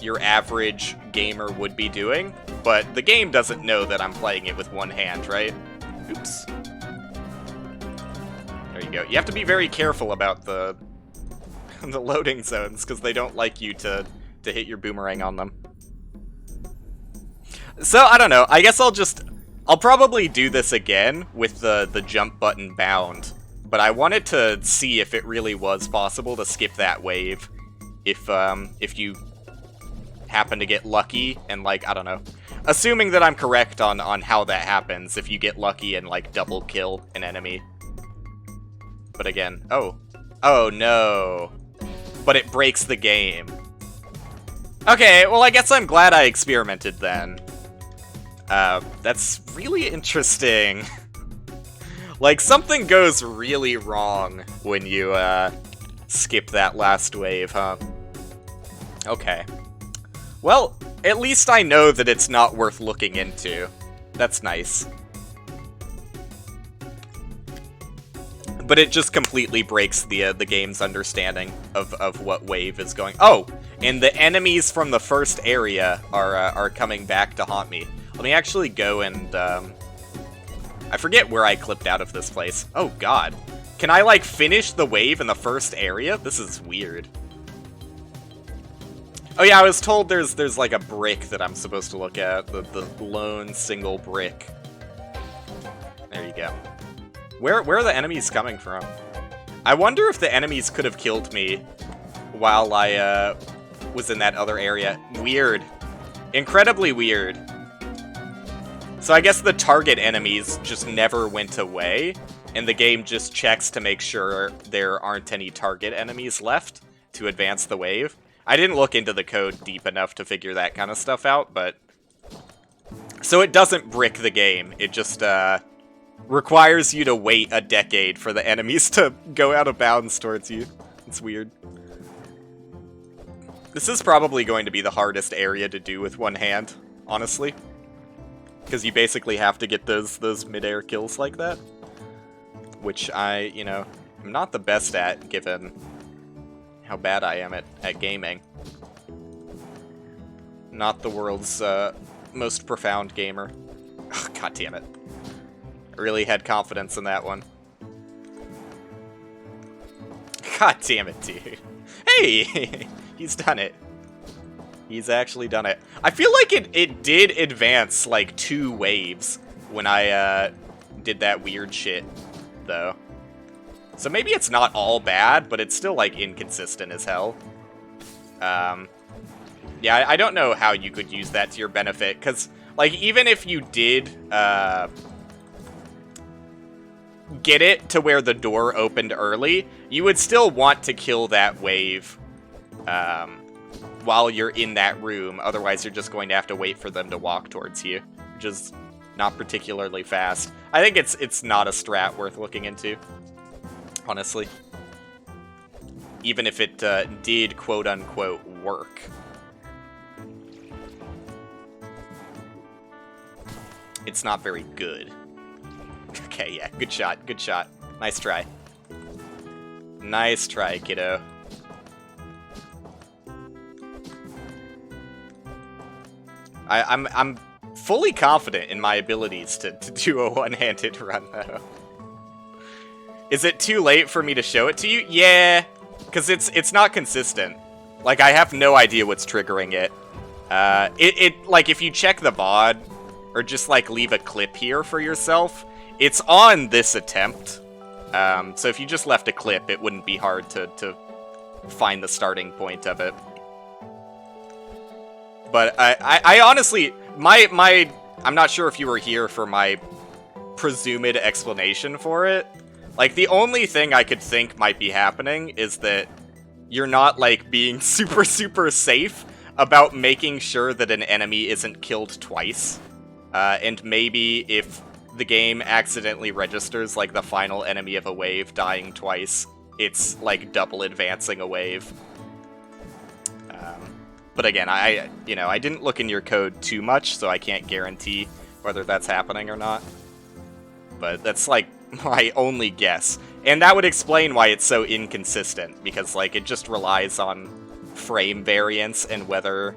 your average gamer would be doing. But the game doesn't know that I'm playing it with one hand, right? Oops. Are you go. You have to be very careful about the the loading zones, because they don't like you to hit your boomerang on them. So, I don't know. I guess I'll probably do this again with the jump button bound. But I wanted to see if it really was possible to skip that wave. If you happen to get lucky and, like, I don't know. Assuming that I'm correct on how that happens, if you get lucky and, like, double kill an enemy. But again, oh no. But it breaks the game. Okay, well, I guess I'm glad I experimented then. That's really interesting. Like, something goes really wrong when you, skip that last wave, huh? Okay. Well, at least I know that it's not worth looking into. That's nice. But it just completely breaks the game's understanding of what wave is going. Oh, and the enemies from the first area are coming back to haunt me. Let me actually go and I forget where I clipped out of this place. Oh God, can I like finish the wave in the first area? This is weird. Oh yeah, I was told there's like a brick that I'm supposed to look at. The lone single brick. There you go. Where are the enemies coming from? I wonder if the enemies could have killed me while I was in that other area. Weird. Incredibly weird. So I guess the target enemies just never went away, and the game just checks to make sure there aren't any target enemies left to advance the wave. I didn't look into the code deep enough to figure that kind of stuff out, but... So it doesn't brick the game, it just, requires you to wait a decade for the enemies to go out of bounds towards you. It's weird. This is probably going to be the hardest area to do with one hand, honestly. Because you basically have to get those mid-air kills like that. Which I, you know, am not the best at, given how bad I am at gaming. Not the world's most profound gamer. Oh, God damn it. I really had confidence in that one. God damn it, dude. Hey! He's done it. He's actually done it. I feel like it did advance, like, 2 waves when I, did that weird shit, though. So maybe it's not all bad, but it's still, like, inconsistent as hell. Yeah, I don't know how you could use that to your benefit, because, like, even if you did, get it to where the door opened early, you would still want to kill that wave, while you're in that room, otherwise you're just going to have to wait for them to walk towards you, which is not particularly fast. I think it's not a strat worth looking into, honestly. Even if it did quote-unquote work. It's not very good. Okay, yeah, good shot, good shot. Nice try. Nice try, kiddo. I'm fully confident in my abilities to do a one-handed run, though. Is it too late for me to show it to you? Yeah, because it's not consistent. Like, I have no idea what's triggering it. Like, if you check the VOD, or just, like, leave a clip here for yourself, it's on this attempt. So if you just left a clip, it wouldn't be hard to find the starting point of it. But I honestly, I'm not sure if you were here for my presumed explanation for it. Like, the only thing I could think might be happening is that you're not, like, being super, super safe about making sure that an enemy isn't killed twice. And maybe if the game accidentally registers, like, the final enemy of a wave dying twice, it's, like, double advancing a wave. But again, I didn't look in your code too much, so I can't guarantee whether that's happening or not. But that's, like, my only guess. And that would explain why it's so inconsistent, because, like, it just relies on frame variance and whether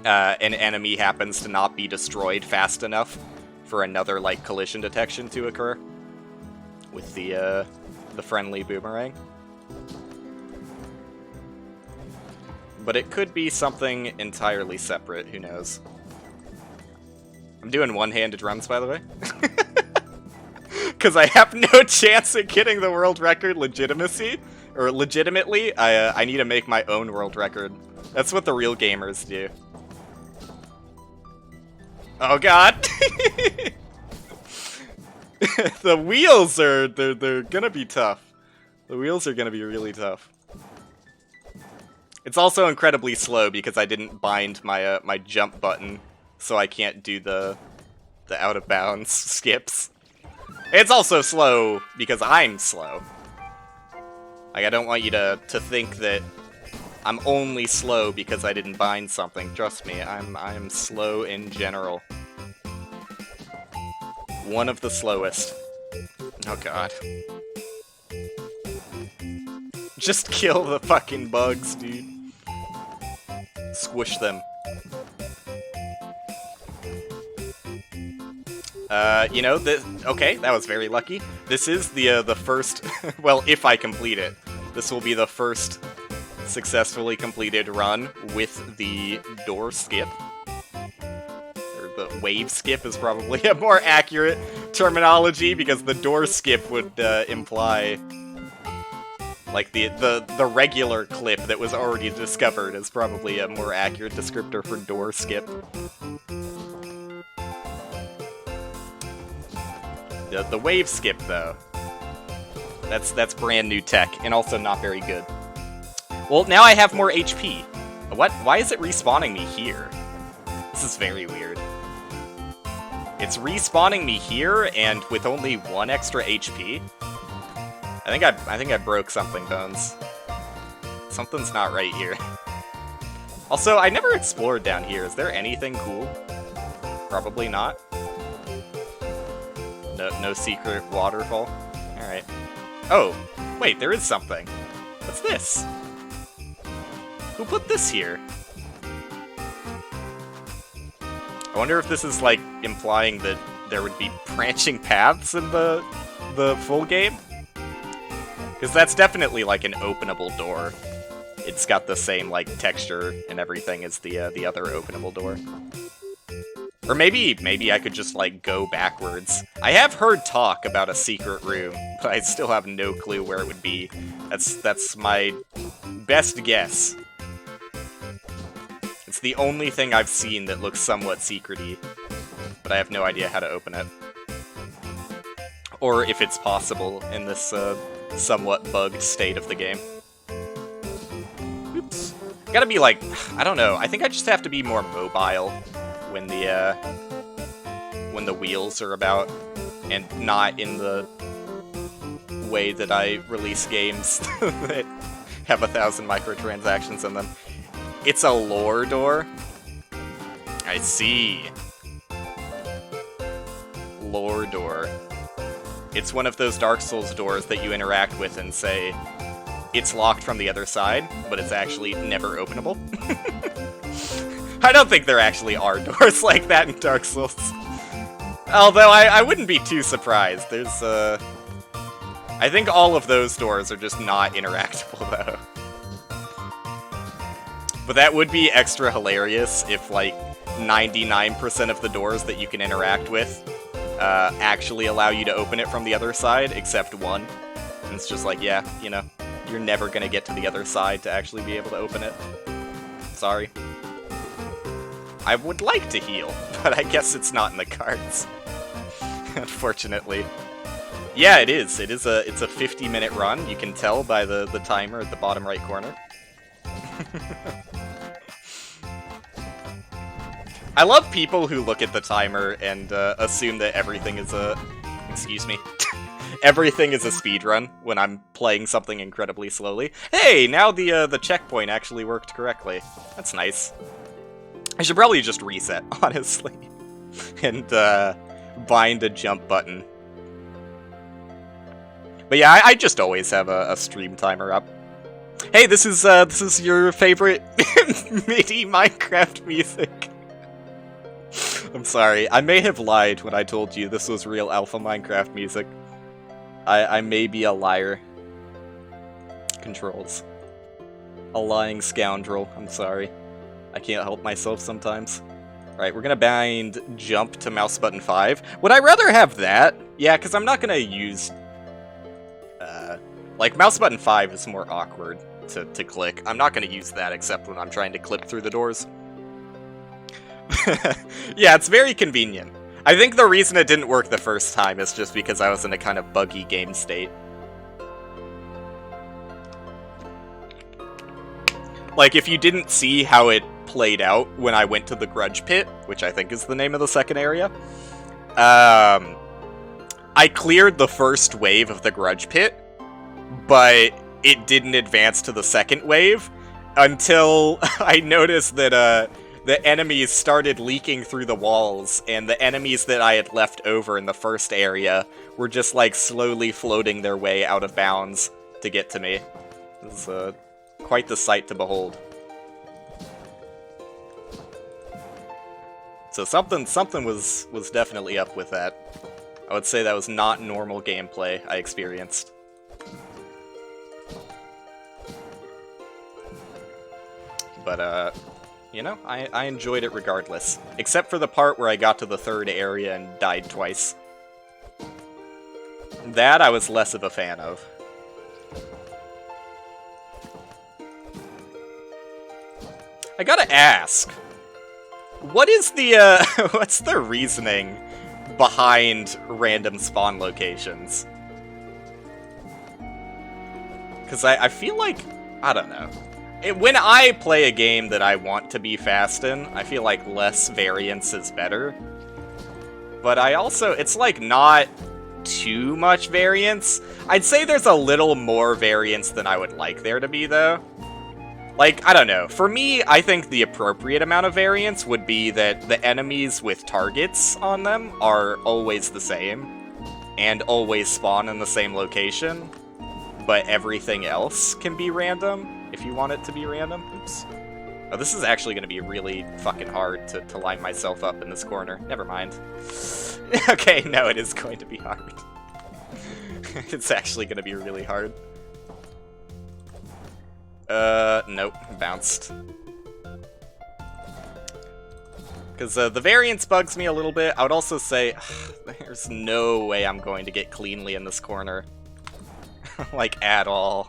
an enemy happens to not be destroyed fast enough for another, like, collision detection to occur. with the friendly Boomerang. But it could be something entirely separate, who knows. I'm doing one-handed runs, by the way. Because I have no chance at getting the world record legitimately. I need to make my own world record. That's what the real gamers do. Oh god! The wheels are, they're gonna be tough. The wheels are gonna be really tough. It's also incredibly slow because I didn't bind my my jump button, so I can't do the out of bounds skips. It's also slow because I'm slow. Like, I don't want you to think that I'm only slow because I didn't bind something. Trust me, I'm slow in general. One of the slowest. Oh god. Just kill the fucking bugs, dude. Squish them. You know, okay, that was very lucky. This is the first, well, if I complete it, this will be the first successfully completed run with the door skip. Or the wave skip is probably a more accurate terminology, because the door skip would imply like the regular clip that was already discovered is probably a more accurate descriptor for door skip. The wave skip, though, that's brand new tech, and also not very good. Well, now I have more HP. What? Why is it respawning me here? This is very weird. It's respawning me here, and with only 1 extra HP. I think I broke something, Bones. Something's not right here. Also, I never explored down here. Is there anything cool? Probably not. No secret waterfall? Alright. Oh, wait, there is something. What's this? Who put this here? I wonder if this is, like, implying that there would be branching paths in the full game? Because that's definitely, like, an openable door. It's got the same, like, texture and everything as the other openable door. Or maybe I could just, like, go backwards. I have heard talk about a secret room, but I still have no clue where it would be. That's my best guess. It's the only thing I've seen that looks somewhat secret-y, but I have no idea how to open it. Or if it's possible in this somewhat bugged state of the game. Oops. Gotta be, like, I don't know, I think I just have to be more mobile when the wheels are about, and not in the way that I release games that have 1,000 microtransactions in them. It's a lore door? I see. Lore door. It's one of those Dark Souls doors that you interact with and say, it's locked from the other side, but it's actually never openable. I don't think there actually are doors like that in Dark Souls. Although, I wouldn't be too surprised. There's, I think all of those doors are just not interactable, though. But that would be extra hilarious if, like, 99% of the doors that you can interact with actually allow you to open it from the other side, except one. And it's just like, yeah, you know, you're never gonna get to the other side to actually be able to open it. Sorry. I would like to heal, but I guess it's not in the cards. Unfortunately. Yeah, it is. It's a 50-minute run. You can tell by the timer at the bottom right corner. I love people who look at the timer and assume that everything is a... Excuse me. Everything is a speedrun when I'm playing something incredibly slowly. Hey, now the checkpoint actually worked correctly. That's nice. I should probably just reset, honestly, and bind a jump button. But yeah, I just always have a stream timer up. Hey, this is your favorite MIDI Minecraft music. I'm sorry, I may have lied when I told you this was real alpha Minecraft music. I may be a liar. Controls. A lying scoundrel. I'm sorry. I can't help myself sometimes. Alright, we're gonna bind jump to mouse button 5. Would I rather have that? Yeah, because I'm not gonna use... like, mouse button 5 is more awkward to click. I'm not gonna use that except when I'm trying to clip through the doors. Yeah, it's very convenient. I think the reason it didn't work the first time is just because I was in a kind of buggy game state. Like, if you didn't see how it played out when I went to the Grudge Pit, which I think is the name of the second area, I cleared the first wave of the Grudge Pit, but it didn't advance to the second wave until I noticed that the enemies started leaking through the walls, and the enemies that I had left over in the first area were just, like, slowly floating their way out of bounds to get to me. It was quite the sight to behold. So something was definitely up with that. I would say that was not normal gameplay I experienced. But, you know, I enjoyed it regardless. Except for the part where I got to the third area and died twice. That I was less of a fan of. I gotta ask, what is the, what's the reasoning behind random spawn locations? Because I feel like, I don't know. When I play a game that I want to be fast in, I feel like less variance is better. But I also, it's like not too much variance. I'd say there's a little more variance than I would like there to be, though. Like, I don't know. For me, I think the appropriate amount of variance would be that the enemies with targets on them are always the same, and always spawn in the same location, but everything else can be random, if you want it to be random. Oops. Oh, this is actually going to be really fucking hard to line myself up in this corner. Never mind. Okay, no, it is going to be hard. It's actually going to be really hard. Nope, bounced. Because the variance bugs me a little bit. I would also say, there's no way I'm going to get cleanly in this corner. Like, at all.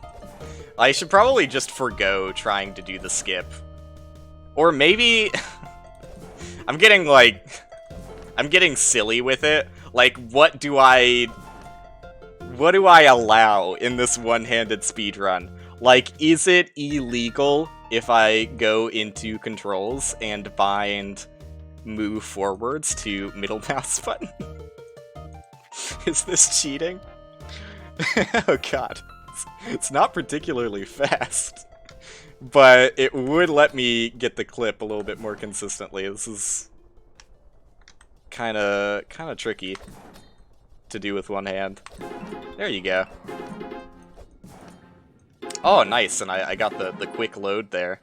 I should probably just forgo trying to do the skip. Or maybe... I'm getting silly with it. Like, what do I allow in this one-handed speedrun? Like, is it illegal if I go into controls and bind move forwards to middle mouse button? Is this cheating? Oh god. It's not particularly fast. But it would let me get the clip a little bit more consistently. This is kinda tricky to do with one hand. There you go. Oh, nice, and I got the quick load there.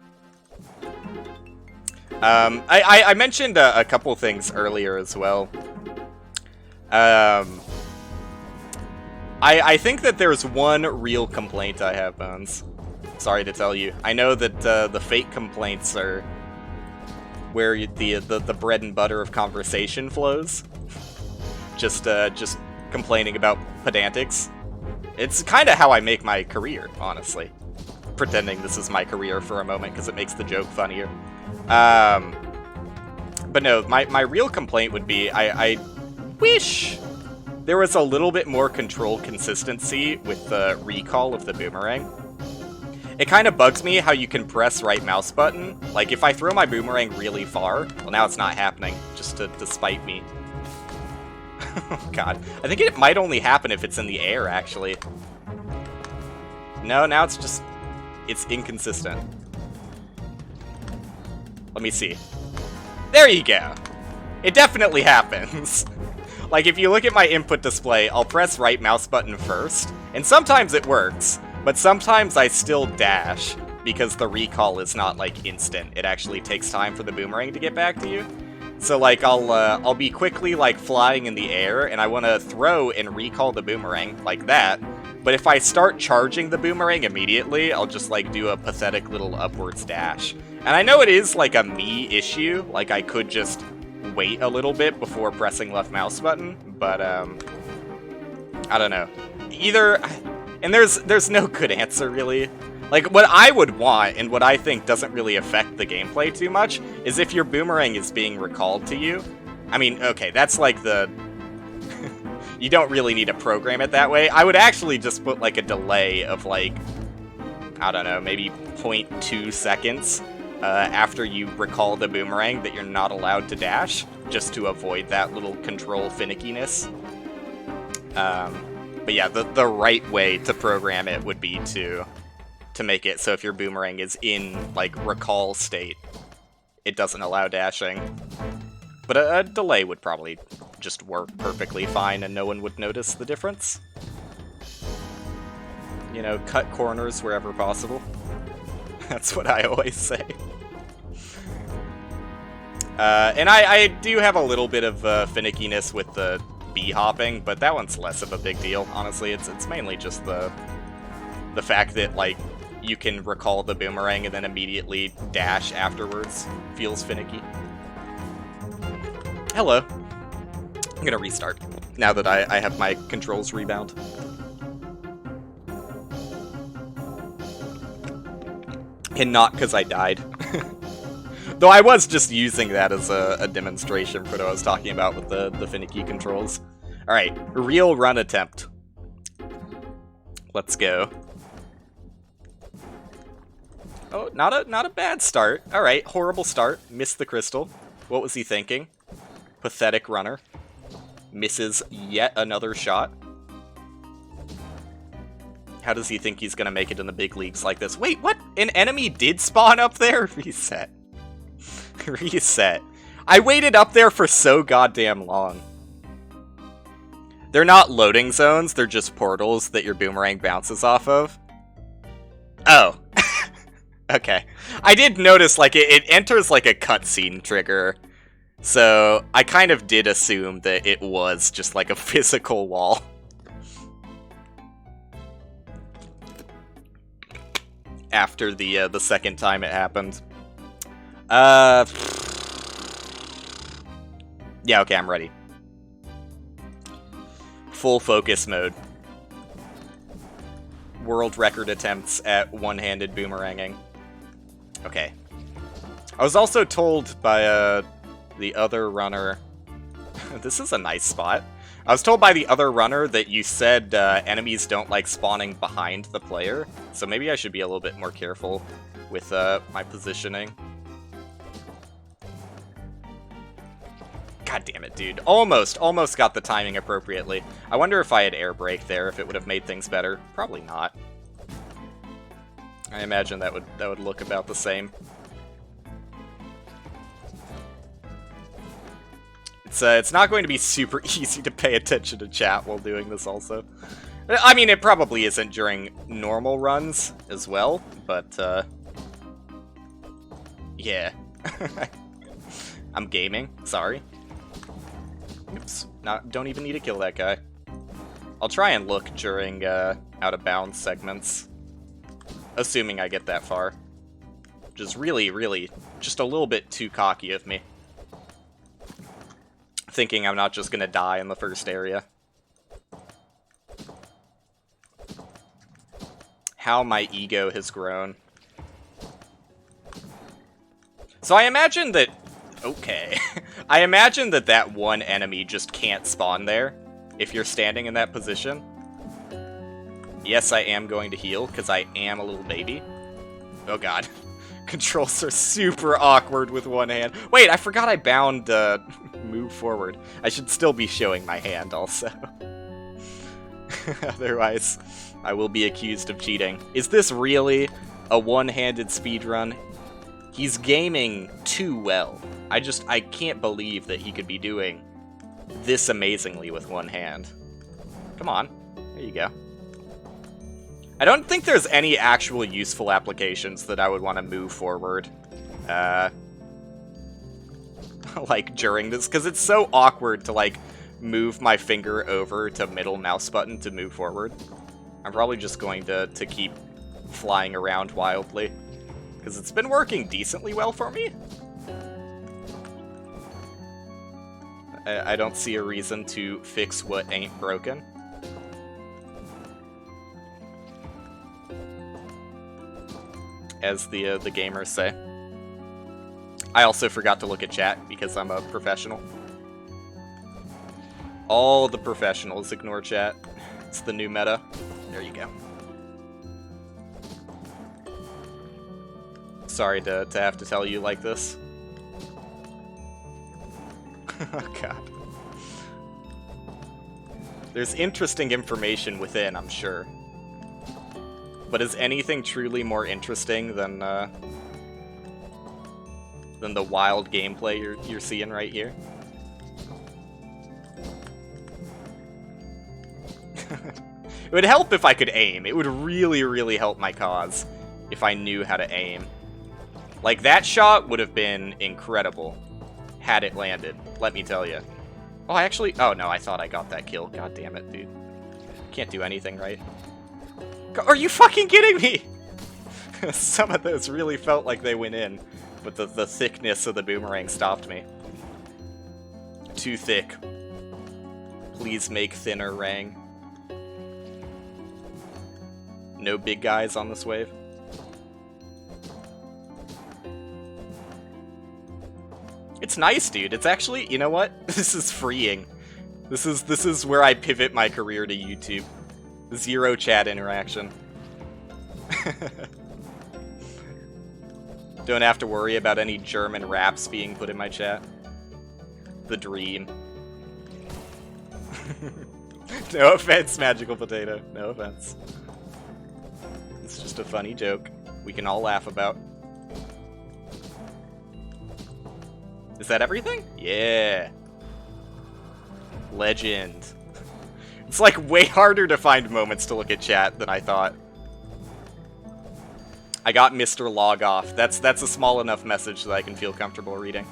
I mentioned a couple things earlier as well. I think that there's one real complaint I have, Bones. Sorry to tell you. I know that the fake complaints are where the bread and butter of conversation flows. Just complaining about pedantics. It's kind of how I make my career, honestly. Pretending this is my career for a moment, because it makes the joke funnier. But no, my real complaint would be, I wish there was a little bit more control consistency with the recall of the boomerang. It kind of bugs me how you can press right mouse button. Like, if I throw my boomerang really far, well, now it's not happening, just to spite me. Oh god. I think it might only happen if it's in the air, actually. No, now it's just... it's inconsistent. Let me see. There you go! It definitely happens. Like, if you look at my input display, I'll press right mouse button first, and sometimes it works, but sometimes I still dash, because the recall is not, like, instant. It actually takes time for the boomerang to get back to you. So, like, I'll be quickly, like, flying in the air, and I want to throw and recall the boomerang, like that. But if I start charging the boomerang immediately, I'll just, like, do a pathetic little upwards dash. And I know it is, like, a me issue. Like, I could just wait a little bit before pressing left mouse button, but, I don't know. Either... And there's no good answer, really. Like, what I would want, and what I think doesn't really affect the gameplay too much, is if your boomerang is being recalled to you. I mean, okay, that's like the... You don't really need to program it that way. I would actually just put, like, a delay of, like, I don't know, maybe 0.2 seconds after you recall the boomerang that you're not allowed to dash, just to avoid that little control finickiness. But yeah, the right way to program it would be to make it so if your boomerang is in, like, recall state, it doesn't allow dashing. But a delay would probably just work perfectly fine and no one would notice the difference. You know, cut corners wherever possible. That's what I always say. And I do have a little bit of finickiness with the bee hopping, but that one's less of a big deal, honestly. It's mainly just the fact that, like, you can recall the boomerang and then immediately dash afterwards. Feels finicky. Hello. I'm gonna restart, now that I have my controls rebound. And not because I died. Though I was just using that as a demonstration for what I was talking about with the finicky controls. Alright, real run attempt. Let's go. Oh, not a bad start. Alright, horrible start. Missed the crystal. What was he thinking? Pathetic runner. Misses yet another shot. How does he think he's gonna make it in the big leagues like this? Wait, what? An enemy did spawn up there? Reset. Reset. I waited up there for so goddamn long. They're not loading zones, they're just portals that your boomerang bounces off of. Oh. Okay. I did notice, like, it enters, like, a cutscene trigger. So, I kind of did assume that it was just, like, a physical wall. After the second time it happened. Yeah, okay, I'm ready. Full focus mode. World record attempts at one-handed boomeranging. Okay. I was also told by the other runner... This is a nice spot. I was told by the other runner that you said enemies don't like spawning behind the player, so maybe I should be a little bit more careful with my positioning. God damn it, dude. Almost got the timing appropriately. I wonder if I had air brake there, if it would have made things better. Probably not. I imagine that would look about the same. It's not going to be super easy to pay attention to chat while doing this also. I mean, it probably isn't during normal runs as well, but, yeah. I'm gaming, sorry. Oops, don't even need to kill that guy. I'll try and look during, out-of-bounds segments. Assuming I get that far. Which is really, just a little bit too cocky of me. Thinking I'm not just gonna die in the first area. How my ego has grown. So I imagine that... Okay. I imagine that that one enemy just can't spawn there if you're standing in that position. Yes, I am going to heal, because I am a little baby. Oh god. Controls are super awkward with one hand. Wait, I forgot I bound move forward. I should still be showing my hand also. Otherwise, I will be accused of cheating. Is this really a one-handed speedrun? He's gaming too well. I can't believe that he could be doing this amazingly with one hand. Come on. There you go. I don't think there's any actual useful applications that I would want to move forward. like, during this, because it's so awkward to, like, move my finger over to middle mouse button to move forward. I'm probably just going to keep flying around wildly, because it's been working decently well for me. I don't see a reason to fix what ain't broken. As the gamers say. I also forgot to look at chat because I'm a professional. All the professionals ignore chat. It's the new meta. There you go. Sorry to have to tell you like this. Oh god. There's interesting information within, I'm sure. But is anything truly more interesting than the wild gameplay you're seeing right here? It would help if I could aim. It would really, really help my cause if I knew how to aim. Like, that shot would have been incredible had it landed, let me tell you. Oh, oh no, I thought I got that kill. God damn it, dude. Can't do anything right. Are you fucking kidding me? Some of those really felt like they went in, but the thickness of the boomerang stopped me. Too thick. Please make thinner, Rang. No big guys on this wave. It's nice, dude. It's actually, you know what? This is freeing. This is where I pivot my career to YouTube. Zero chat interaction. Don't have to worry about any German raps being put in my chat. The dream. No offense, Magical Potato. No offense. It's just a funny joke we can all laugh about. Is that everything? Yeah. Legend. It's like way harder to find moments to look at chat than I thought. I got Mr. Log Off. That's a small enough message that I can feel comfortable reading.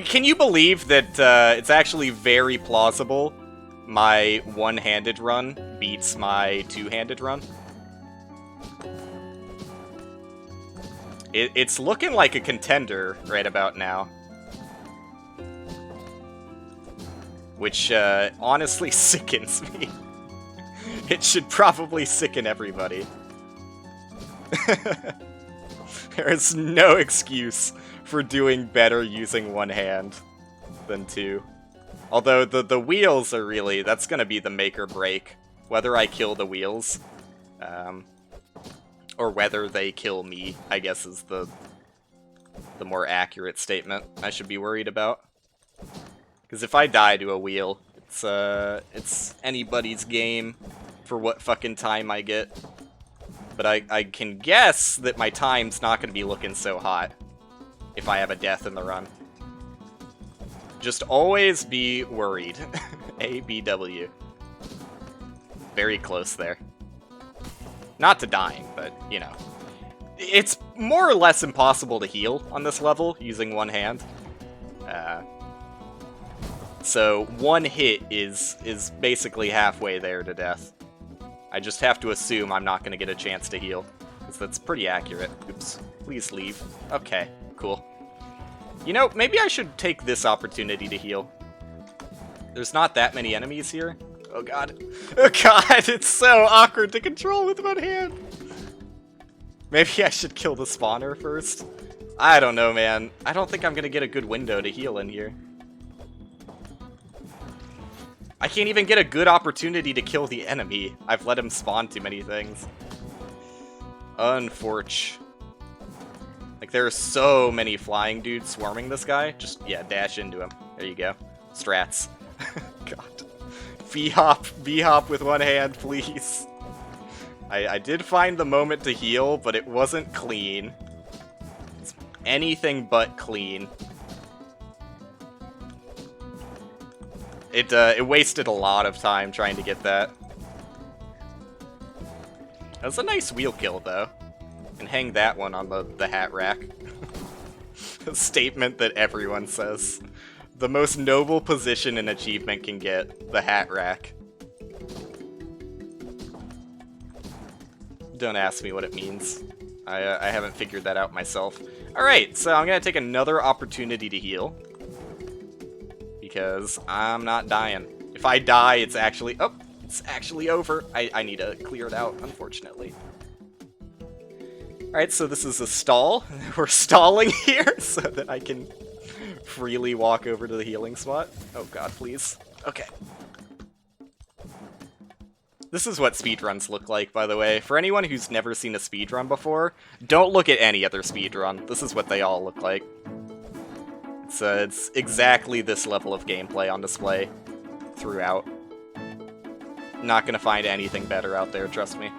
Can you believe that it's actually very plausible my one-handed run beats my two-handed run? It's looking like a contender right about now. Which, honestly sickens me. It should probably sicken everybody. There is no excuse for doing better using one hand than two. Although the wheels are really, that's gonna be the make or break. Whether I kill the wheels, or whether they kill me, I guess is the more accurate statement I should be worried about. Because if I die to a wheel, it's anybody's game for what fucking time I get. But I can guess that my time's not going to be looking so hot if I have a death in the run. Just always be worried. ABW. Very close there. Not to dying, but, you know. It's more or less impossible to heal on this level using one hand. So one hit is basically halfway there to death. I just have to assume I'm not going to get a chance to heal, because that's pretty accurate. Oops. Please leave. Okay, cool. You know, maybe I should take this opportunity to heal. There's not that many enemies here. Oh god. Oh god, it's so awkward to control with one hand. Maybe I should kill the spawner first. I don't know, man. I don't think I'm going to get a good window to heal in here. I can't even get a good opportunity to kill the enemy. I've let him spawn too many things. Unfortunate. Like, there are so many flying dudes swarming this guy. Just, yeah, dash into him. There you go. Strats. God. V-hop with one hand, please. I did find the moment to heal, but it wasn't clean. It's anything but clean. It wasted a lot of time trying to get that. That was a nice wheel kill, though. And hang that one on the hat rack. A statement that everyone says. The most noble position an achievement can get, the hat rack. Don't ask me what it means. I haven't figured that out myself. Alright, so I'm gonna take another opportunity to heal. Because I'm not dying. If I die, it's actually... Oh, it's actually over. I need to clear it out, unfortunately. Alright, so this is a stall. We're stalling here so that I can freely walk over to the healing spot. Oh god, please. Okay. This is what speedruns look like, by the way. For anyone who's never seen a speedrun before, don't look at any other speedrun. This is what they all look like. It's exactly this level of gameplay on display throughout. Not gonna find anything better out there, trust me.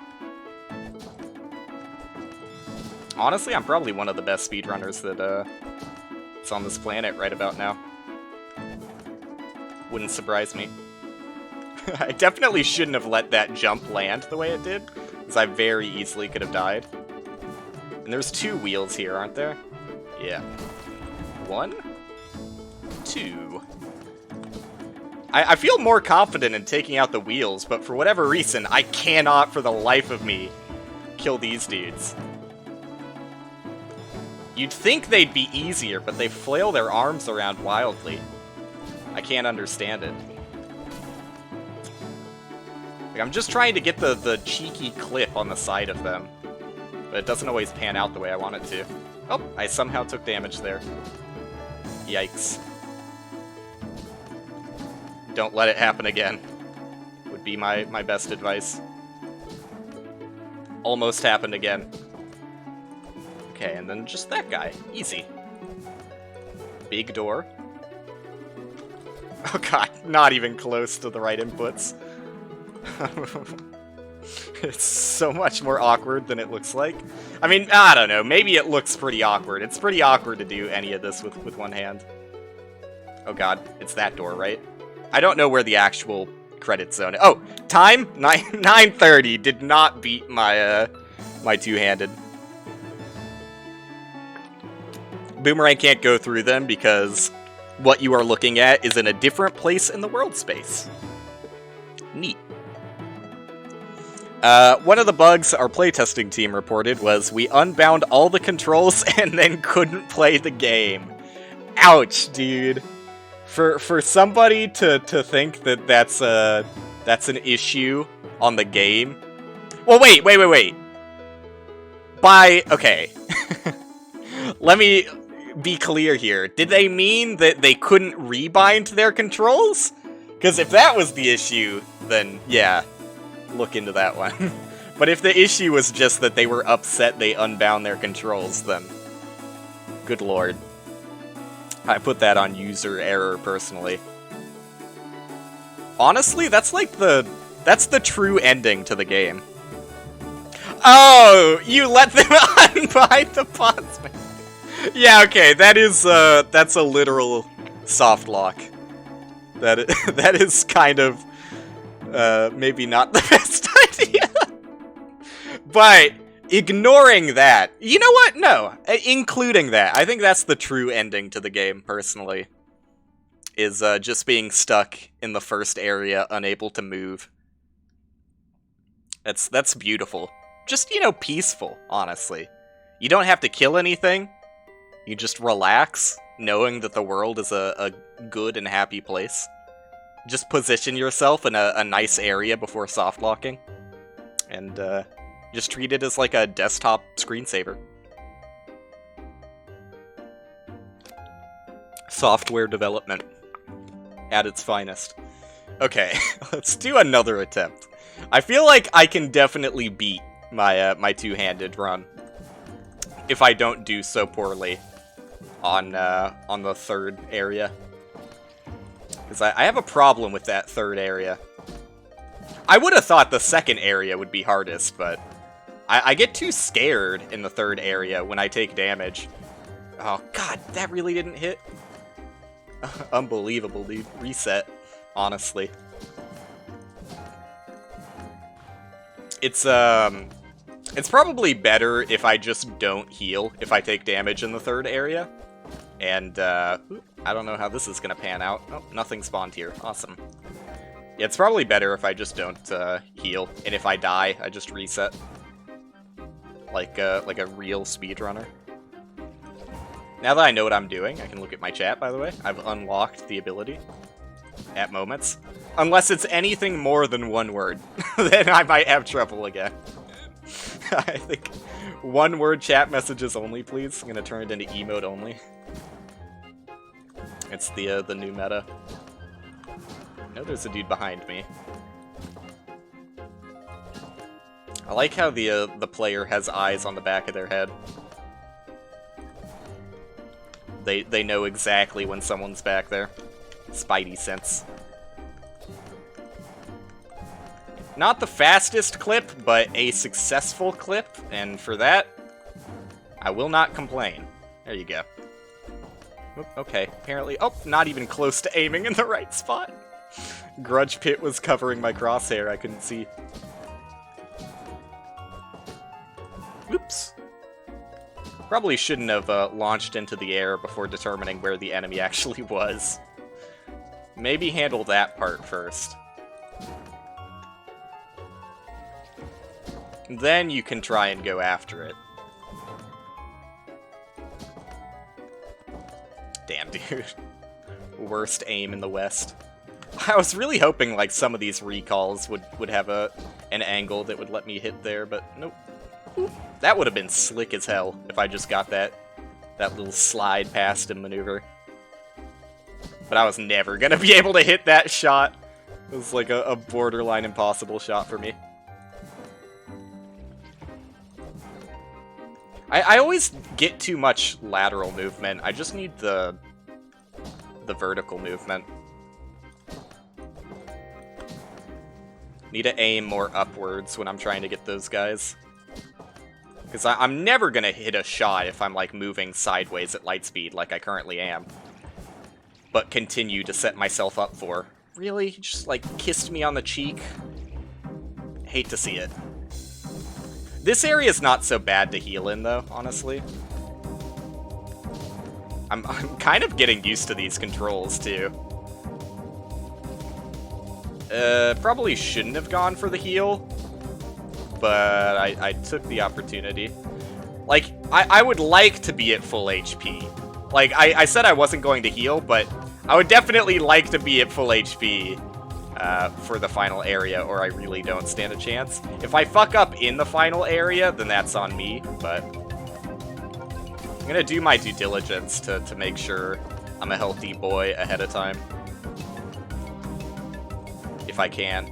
Honestly, I'm probably one of the best speedrunners that's on this planet right about now. Wouldn't surprise me. I definitely shouldn't have let that jump land the way it did, because I very easily could have died. And there's 2 wheels here, aren't there? Yeah. 1, 2. I feel more confident in taking out the wheels, but for whatever reason, I cannot for the life of me kill these dudes. You'd think they'd be easier, but they flail their arms around wildly. I can't understand it. Like, I'm just trying to get the cheeky clip on the side of them, but it doesn't always pan out the way I want it to. Oh, I somehow took damage there. Yikes. Don't let it happen again, would be my best advice. Almost happened again. Okay, and then just that guy. Easy. Big door. Oh god, not even close to the right inputs. It's so much more awkward than it looks like. I mean, I don't know, maybe it looks pretty awkward. It's pretty awkward to do any of this with one hand. Oh god, it's that door, right? I don't know where the actual credit zone is. Oh, time? 9:30 did not beat my, my two-handed. Boomerang can't go through them because what you are looking at is in a different place in the world space. Neat. One of the bugs our playtesting team reported was we unbound all the controls and then couldn't play the game. Ouch, dude. For somebody to think that that's an issue on the game. Well, wait. Okay. Let me be clear here. Did they mean that they couldn't rebind their controls? Because if that was the issue, then yeah, look into that one. But if the issue was just that they were upset they unbound their controls, then good lord. I put that on user error, personally. Honestly, that's like that's the true ending to the game. Oh, you let them unbind the bots. Yeah, okay, that's a literal soft lock. That is kind of maybe not the best idea. But ignoring that, you know what? No, including that, I think that's the true ending to the game, personally. Is just being stuck in the first area, unable to move. That's beautiful. Just, you know, peaceful, honestly. You don't have to kill anything. You just relax, knowing that the world is a good and happy place. Just position yourself in a nice area before softlocking. And just treat it as like a desktop screensaver. Software development at its finest. Okay, let's do another attempt. I feel like I can definitely beat my my two-handed run if I don't do so poorly on the third area. Because I have a problem with that third area. I would have thought the second area would be hardest, but I get too scared in the third area when I take damage. Oh god, that really didn't hit. Unbelievable, dude. Reset, honestly. It's probably better if I just don't heal if I take damage in the third area. And, I don't know how this is gonna pan out. Oh, nothing spawned here. Awesome. Yeah, it's probably better if I just don't, heal. And if I die, I just reset. Like a real speedrunner. Now that I know what I'm doing, I can look at my chat, by the way. I've unlocked the ability. At moments. Unless it's anything more than one word. Then I might have trouble again. I think one word chat messages only, please. I'm gonna turn it into emote only. It's the new meta. No, there's a dude behind me. I like how the player has eyes on the back of their head. They know exactly when someone's back there. Spidey sense. Not the fastest clip, but a successful clip, and for that, I will not complain. There you go. Oop, okay, apparently... Oh, not even close to aiming in the right spot. Grudge Pit was covering my crosshair, I couldn't see. Oops. Probably shouldn't have launched into the air before determining where the enemy actually was. Maybe handle that part first. Then you can try and go after it. Damn, dude. Worst aim in the West. I was really hoping like some of these recalls would have an angle that would let me hit there, but nope. That would have been slick as hell if I just got that little slide past him maneuver. But I was never gonna be able to hit that shot. It was like a borderline impossible shot for me. I always get too much lateral movement. I just need the vertical movement. Need to aim more upwards when I'm trying to get those guys. Because I'm never going to hit a shot if I'm like moving sideways at light speed like I currently am. But continue to set myself up for. Really? Just like kissed me on the cheek? Hate to see it. This area is not so bad to heal in, though, honestly. I'm kind of getting used to these controls, too. Probably shouldn't have gone for the heal, but I took the opportunity. Like, I would like to be at full HP. Like, I said I wasn't going to heal, but I would definitely like to be at full HP. For the final area, or I really don't stand a chance. If I fuck up in the final area, then that's on me, but I'm gonna do my due diligence to make sure I'm a healthy boy ahead of time. If I can.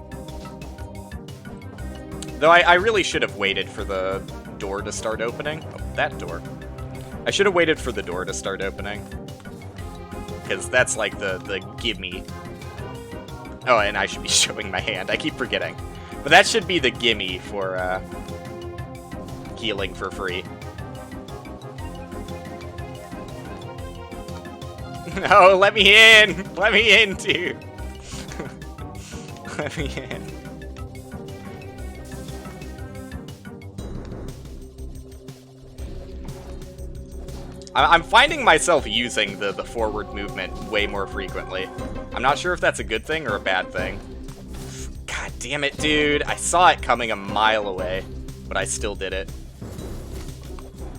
Though I really should have waited for the door to start opening. Oh, that door. I should have waited for the door to start opening. Because that's like the gimme. Oh, and I should be showing my hand. I keep forgetting. But that should be the gimme for healing for free. No, let me in! Let me in, dude! Let me in. I'm finding myself using the forward movement way more frequently. I'm not sure if that's a good thing or a bad thing. God damn it, dude. I saw it coming a mile away, but I still did it.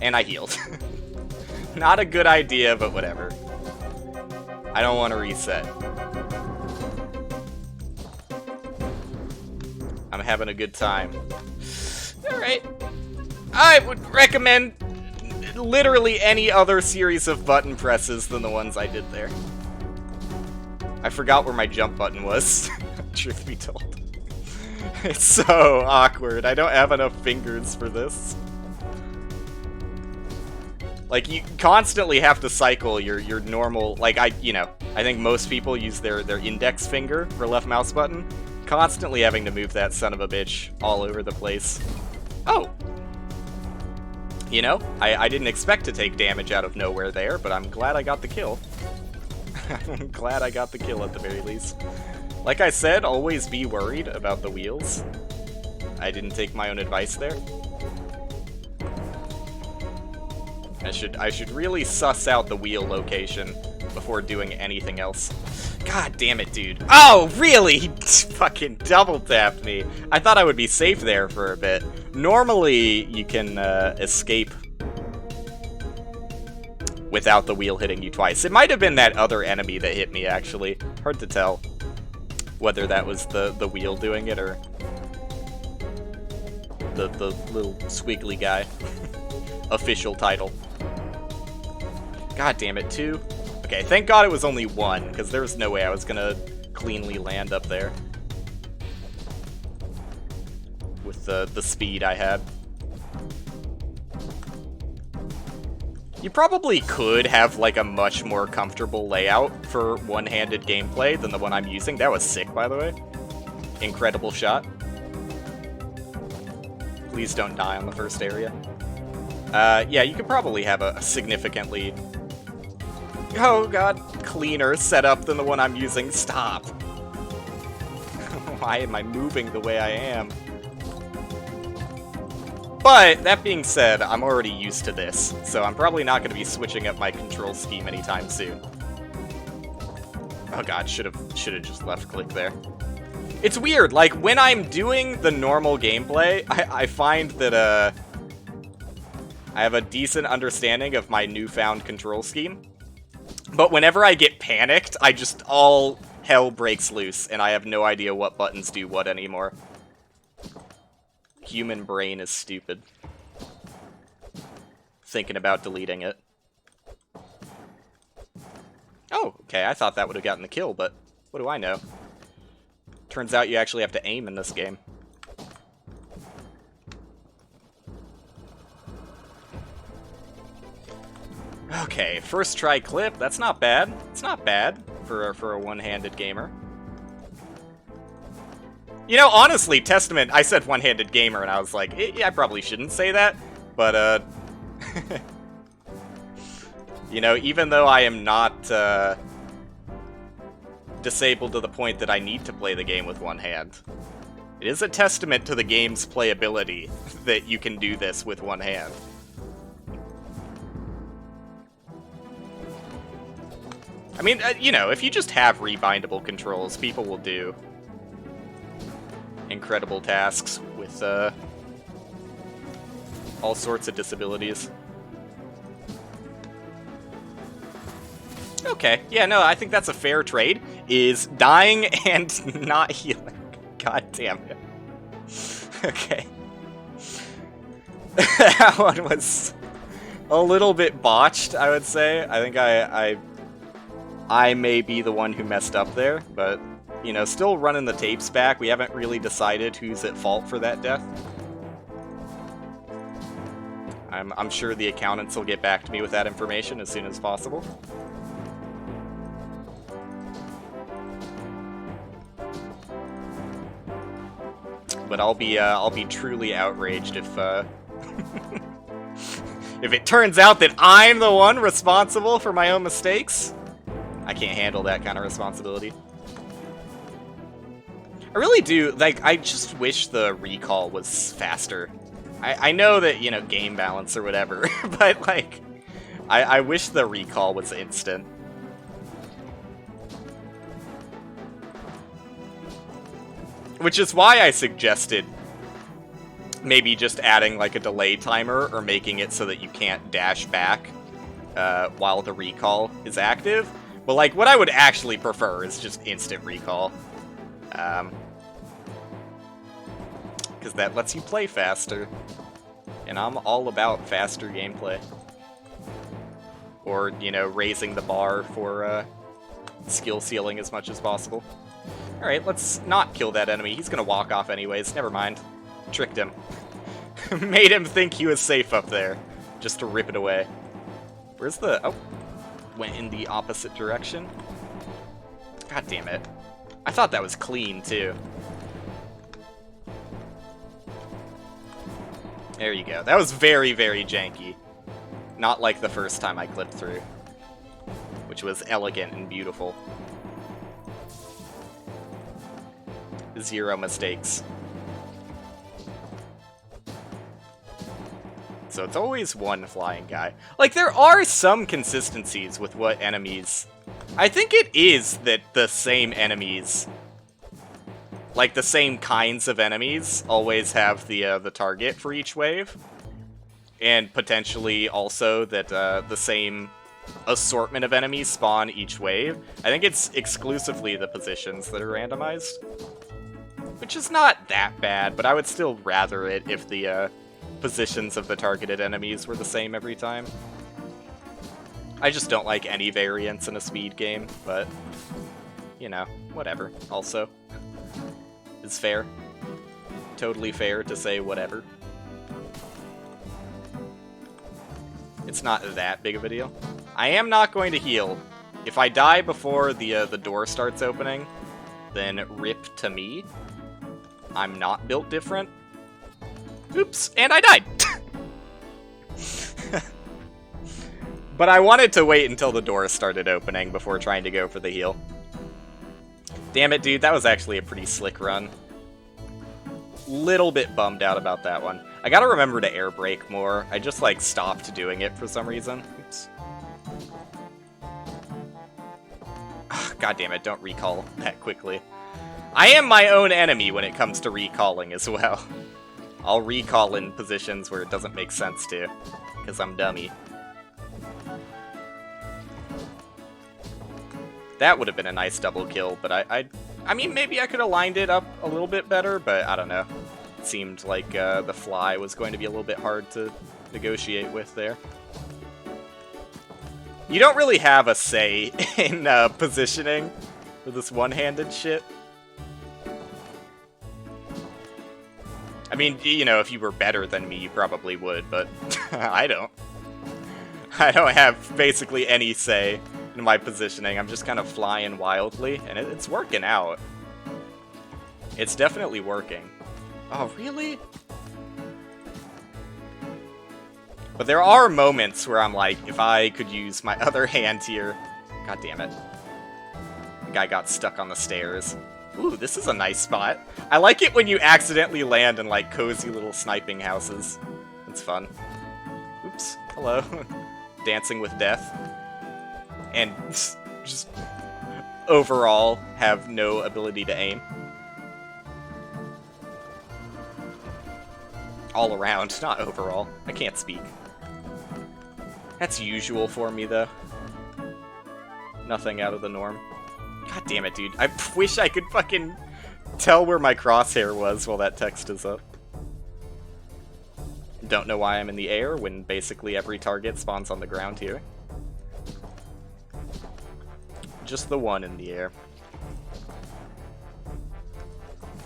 And I healed. Not a good idea, but whatever. I don't want to reset. I'm having a good time. Alright. I would recommend literally any other series of button presses than the ones I did there. I forgot where my jump button was, truth be told. It's so awkward. I don't have enough fingers for this. Like, you constantly have to cycle your normal, like, I think most people use their index finger for left mouse button. Constantly having to move that son of a bitch all over the place. Oh! You know, I didn't expect to take damage out of nowhere there, but I'm glad I got the kill. I'm glad I got the kill at the very least. Like I said, always be worried about the wheels. I didn't take my own advice there. I should really suss out the wheel location before doing anything else. God damn it, dude. Oh, really? He fucking double tapped me. I thought I would be safe there for a bit. Normally, you can escape without the wheel hitting you twice. It might have been that other enemy that hit me, actually. Hard to tell whether that was the wheel doing it or the little squiggly guy. Official title. God damn it, 2. Okay, thank God it was only 1, because there was no way I was gonna cleanly land up there with the speed I had. You probably could have, like, a much more comfortable layout for one-handed gameplay than the one I'm using. That was sick, by the way. Incredible shot. Please don't die on the first area. Yeah, you could probably have a significantly, oh god, cleaner setup than the one I'm using. Stop. Why am I moving the way I am? But, that being said, I'm already used to this, so I'm probably not going to be switching up my control scheme anytime soon. Oh god, should have just left click there. It's weird, like, when I'm doing the normal gameplay, I find that, I have a decent understanding of my newfound control scheme. But whenever I get panicked, all hell breaks loose, and I have no idea what buttons do what anymore. Human brain is stupid. Thinking about deleting it. Oh, okay, I thought that would have gotten the kill, but what do I know? Turns out you actually have to aim in this game. Okay, first try clip. That's not bad. It's not bad for a one-handed gamer. You know, honestly, Testament, I said one-handed gamer, and I was like, I probably shouldn't say that, but, you know, even though I am not, disabled to the point that I need to play the game with one hand, it is a testament to the game's playability that you can do this with one hand. I mean, you know, if you just have rebindable controls, people will do incredible tasks with all sorts of disabilities. Okay, yeah, no, I think that's a fair trade, is dying and not healing. God damn it. Okay. That one was a little bit botched, I would say. I think I may be the one who messed up there, but, you know, still running the tapes back. We haven't really decided who's at fault for that death. I'm sure the accountants will get back to me with that information as soon as possible. But I'll be truly outraged if if it turns out that I'm the one responsible for my own mistakes. I can't handle that kind of responsibility. I really do, like, I just wish the recall was faster. I know that, you know, game balance or whatever, but, like, I wish the recall was instant. Which is why I suggested maybe just adding, like, a delay timer or making it so that you can't dash back while the recall is active. But, like, what I would actually prefer is just instant recall. Because that lets you play faster. And I'm all about faster gameplay. Or, you know, raising the bar for skill ceiling as much as possible. Alright, let's not kill that enemy. He's gonna walk off anyways. Never mind. Tricked him. Made him think he was safe up there. Just to rip it away. Where's the... Oh. Went in the opposite direction. God damn it. I thought that was clean, too. There you go. That was very, very janky. Not like the first time I clipped through. Which was elegant and beautiful. Zero mistakes. so it's always one flying guy. Like, there are some consistencies with what enemies... I think it is that the same enemies, like the same kinds of enemies, always have the target for each wave. And potentially also that the same assortment of enemies spawn each wave. I think it's exclusively the positions that are randomized. Which is not that bad, but I would still rather it if the positions of the targeted enemies were the same every time. I just don't like any variance in a speed game, but, you know, whatever. Also, it's fair. Totally fair to say whatever. It's not that big of a deal. I am not going to heal. If I die before the door starts opening, then rip to me. I'm not built different. Oops, and I died! But I wanted to wait until the door started opening before trying to go for the heal. Damn it, dude, that was actually a pretty slick run. Little bit bummed out about that one. I gotta remember to air brake more. I just, like, stopped doing it for some reason. Oops. God damn it, don't recall that quickly. I am my own enemy when it comes to recalling as well. I'll recall in positions where it doesn't make sense to, because I'm dummy. That would have been a nice double kill, but I mean, maybe I could have lined it up a little bit better, but I don't know. It seemed like the fly was going to be a little bit hard to negotiate with there. You don't really have a say in positioning for this one-handed shit. I mean, you know, if you were better than me, you probably would, but I don't. I don't have basically any say in my positioning. I'm just kind of flying wildly, and it's working out. It's definitely working. Oh, really? But there are moments where I'm like, if I could use my other hand here... God damn it. The guy got stuck on the stairs. Ooh, this is a nice spot. I like it when you accidentally land in, like, cozy little sniping houses. It's fun. Oops. Hello. Dancing with death. And just overall have no ability to aim. All around, not overall. I can't speak. That's usual for me, though. Nothing out of the norm. God damn it, dude. I wish I could fucking tell where my crosshair was while that text is up. Don't know why I'm in the air when basically every target spawns on the ground here. Just the one in the air.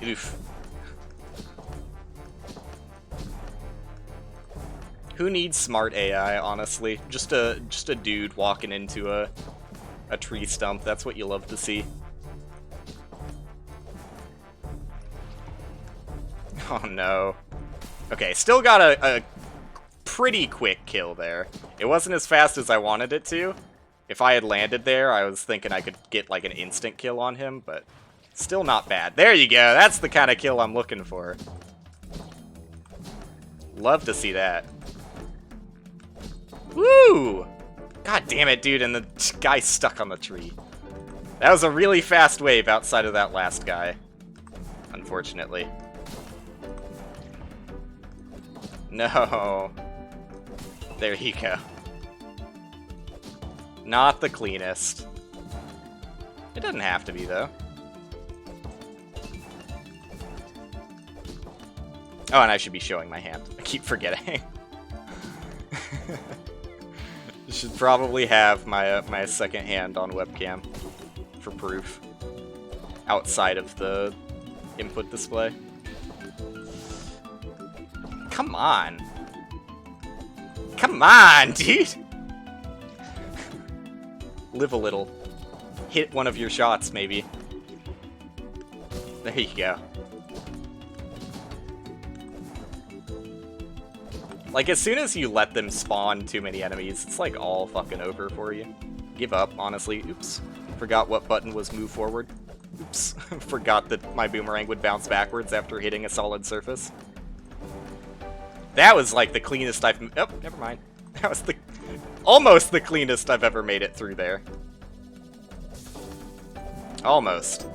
Oof. Who needs smart AI, honestly? Just a dude walking into a tree stump. That's what you love to see. Oh no. Okay, still got a pretty quick kill there. It wasn't as fast as I wanted it to. If I had landed there, I was thinking I could get like an instant kill on him, but still not bad. There you go. That's the kind of kill I'm looking for. Love to see that. Woo! God damn it, dude, and the guy's stuck on the tree. That was a really fast wave outside of that last guy. Unfortunately. No. There you go. Not the cleanest. It doesn't have to be, though. Oh, and I should be showing my hand. I keep forgetting. Should probably have my my second hand on webcam for proof. Outside of the input display. Come on. Come on, dude! Live a little. Hit one of your shots, maybe. There you go. Like, as soon as you let them spawn too many enemies, it's like all fucking over for you. Give up, honestly. Oops. Forgot what button was move forward. Oops. Forgot that my boomerang would bounce backwards after hitting a solid surface. That was like the cleanest I've... Oh, never mind. That was the almost the cleanest I've ever made it through there. Almost.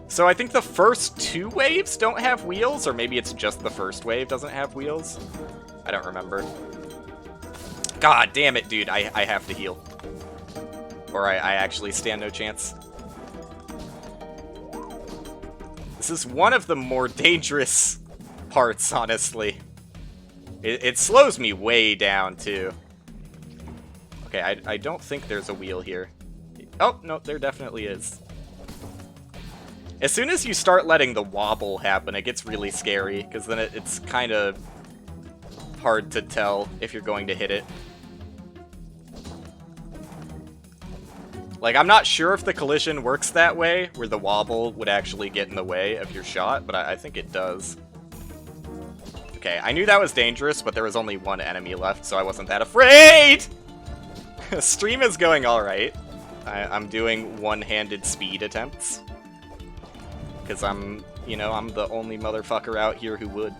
So I think the first 2 waves don't have wheels, or maybe it's just the first wave doesn't have wheels. I don't remember. God damn it, dude. I have to heal. Or I actually stand no chance. This is one of the more dangerous parts, honestly. It slows me way down, too. Okay, I don't think there's a wheel here. Oh, no, there definitely is. As soon as you start letting the wobble happen, it gets really scary, because then it's kind of hard to tell if you're going to hit it. Like, I'm not sure if the collision works that way, where the wobble would actually get in the way of your shot, but I think it does. Okay, I knew that was dangerous, but there was only 1 enemy left, so I wasn't that afraid! Stream is going alright. I'm doing one-handed speed attempts. Because I'm the only motherfucker out here who would.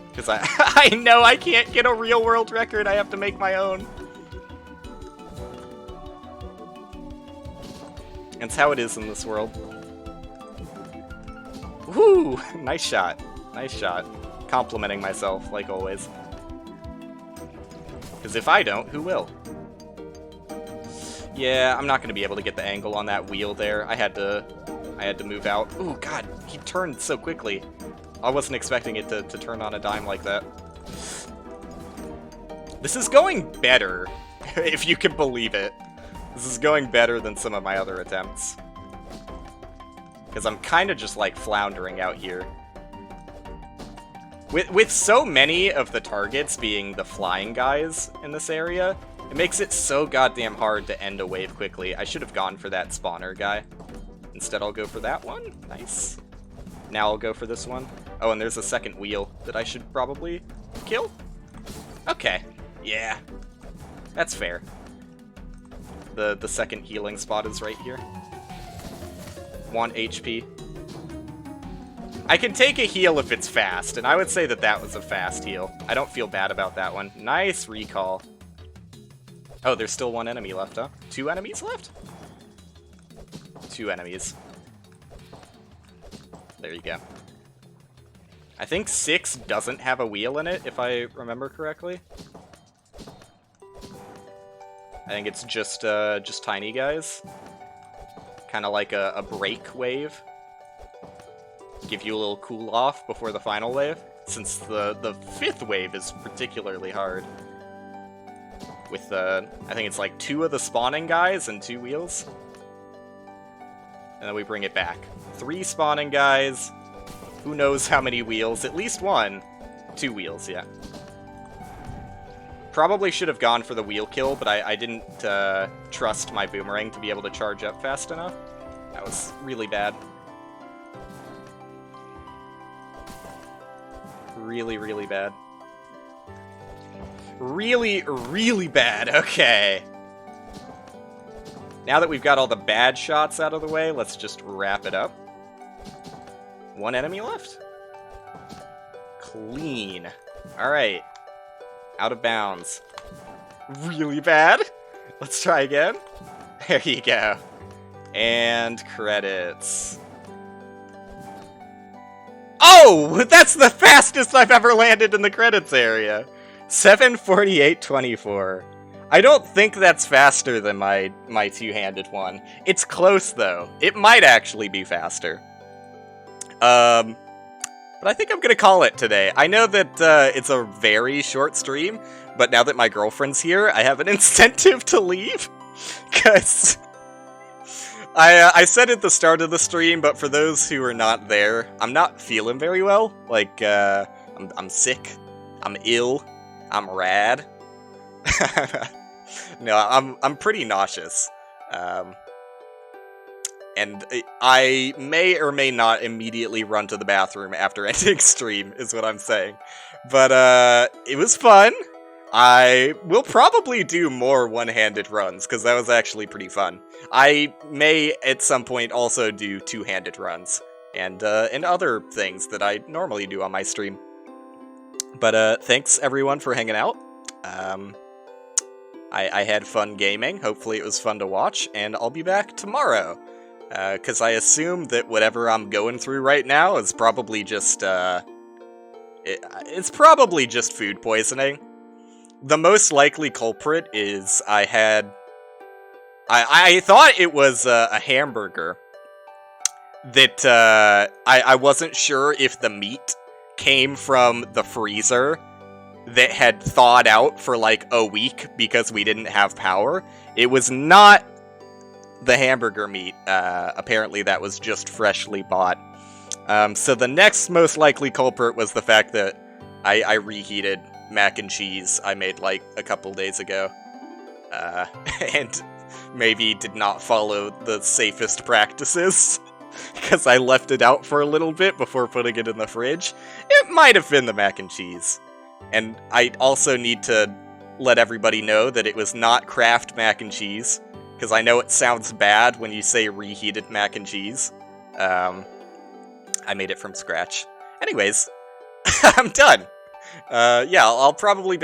Because I know I can't get a real world record, I have to make my own. That's how it is in this world. Woo! Nice shot. Nice shot. Complimenting myself, like always. Because if I don't, who will? Yeah, I'm not going to be able to get the angle on that wheel there. I had to move out. Oh god, he turned so quickly. I wasn't expecting it to turn on a dime like that. This is going better, if you can believe it. This is going better than some of my other attempts. Because I'm kind of just like floundering out here. With so many of the targets being the flying guys in this area, it makes it so goddamn hard to end a wave quickly. I should have gone for that spawner guy. Instead, I'll go for that one. Nice. Now I'll go for this one. Oh, and there's a second wheel that I should probably kill. Okay. Yeah. That's fair. The second healing spot is right here. 1 HP. I can take a heal if it's fast, and I would say that that was a fast heal. I don't feel bad about that one. Nice recall. Oh, there's still 1 enemy left, huh? 2 enemies left? 2 enemies. There you go. I think 6 doesn't have a wheel in it, if I remember correctly. I think it's just tiny guys. Kind of like a break wave. Give you a little cool off before the final wave. Since the 5th wave is particularly hard. With I think it's like 2 of the spawning guys and 2 wheels. And then we bring it back. 3 spawning guys. Who knows how many wheels? At least 1. 2 wheels, yeah. Probably should have gone for the wheel kill, but I didn't trust my boomerang to be able to charge up fast enough. That was really bad. Really, really bad. Really, really bad. Okay. Now that we've got all the bad shots out of the way, let's just wrap it up. 1 enemy left. Clean. Alright. Out of bounds. Really bad. Let's try again. There you go. And credits. Oh! That's the fastest I've ever landed in the credits area. 7:48:24. I don't think that's faster than my two-handed one. It's close, though. It might actually be faster. But I think I'm gonna call it today. I know that it's a very short stream, but now that my girlfriend's here, I have an incentive to leave. Because I said at the start of the stream, but for those who are not there, I'm not feeling very well. Like, I'm sick. I'm ill. I'm rad. No, I'm pretty nauseous. And I may or may not immediately run to the bathroom after ending stream, is what I'm saying. But, it was fun. I will probably do more one-handed runs, because that was actually pretty fun. I may, at some point, also do two-handed runs, and other things that I normally do on my stream. But thanks everyone for hanging out. I had fun gaming. Hopefully it was fun to watch, and I'll be back tomorrow. Because I assume that whatever I'm going through right now is probably just, it's probably just food poisoning. The most likely culprit is I thought it was a hamburger that I wasn't sure if the meat came from the freezer that had thawed out for like a week because we didn't have power. It was not the hamburger meat. Apparently that was just freshly bought. So the next most likely culprit was the fact that I reheated mac and cheese I made like a couple days ago. And maybe did not follow the safest practices. Because I left it out for a little bit before putting it in the fridge. It might have been the mac and cheese. And I also need to let everybody know that it was not Kraft mac and cheese. Because I know it sounds bad when you say reheated mac and cheese. I made it from scratch. Anyways, I'm done. Yeah, I'll probably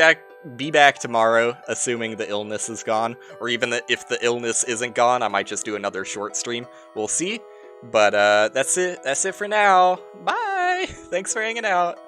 be back tomorrow, assuming the illness is gone. Or even if the illness isn't gone, I might just do another short stream. We'll see. But that's it for now. Bye! Thanks for hanging out.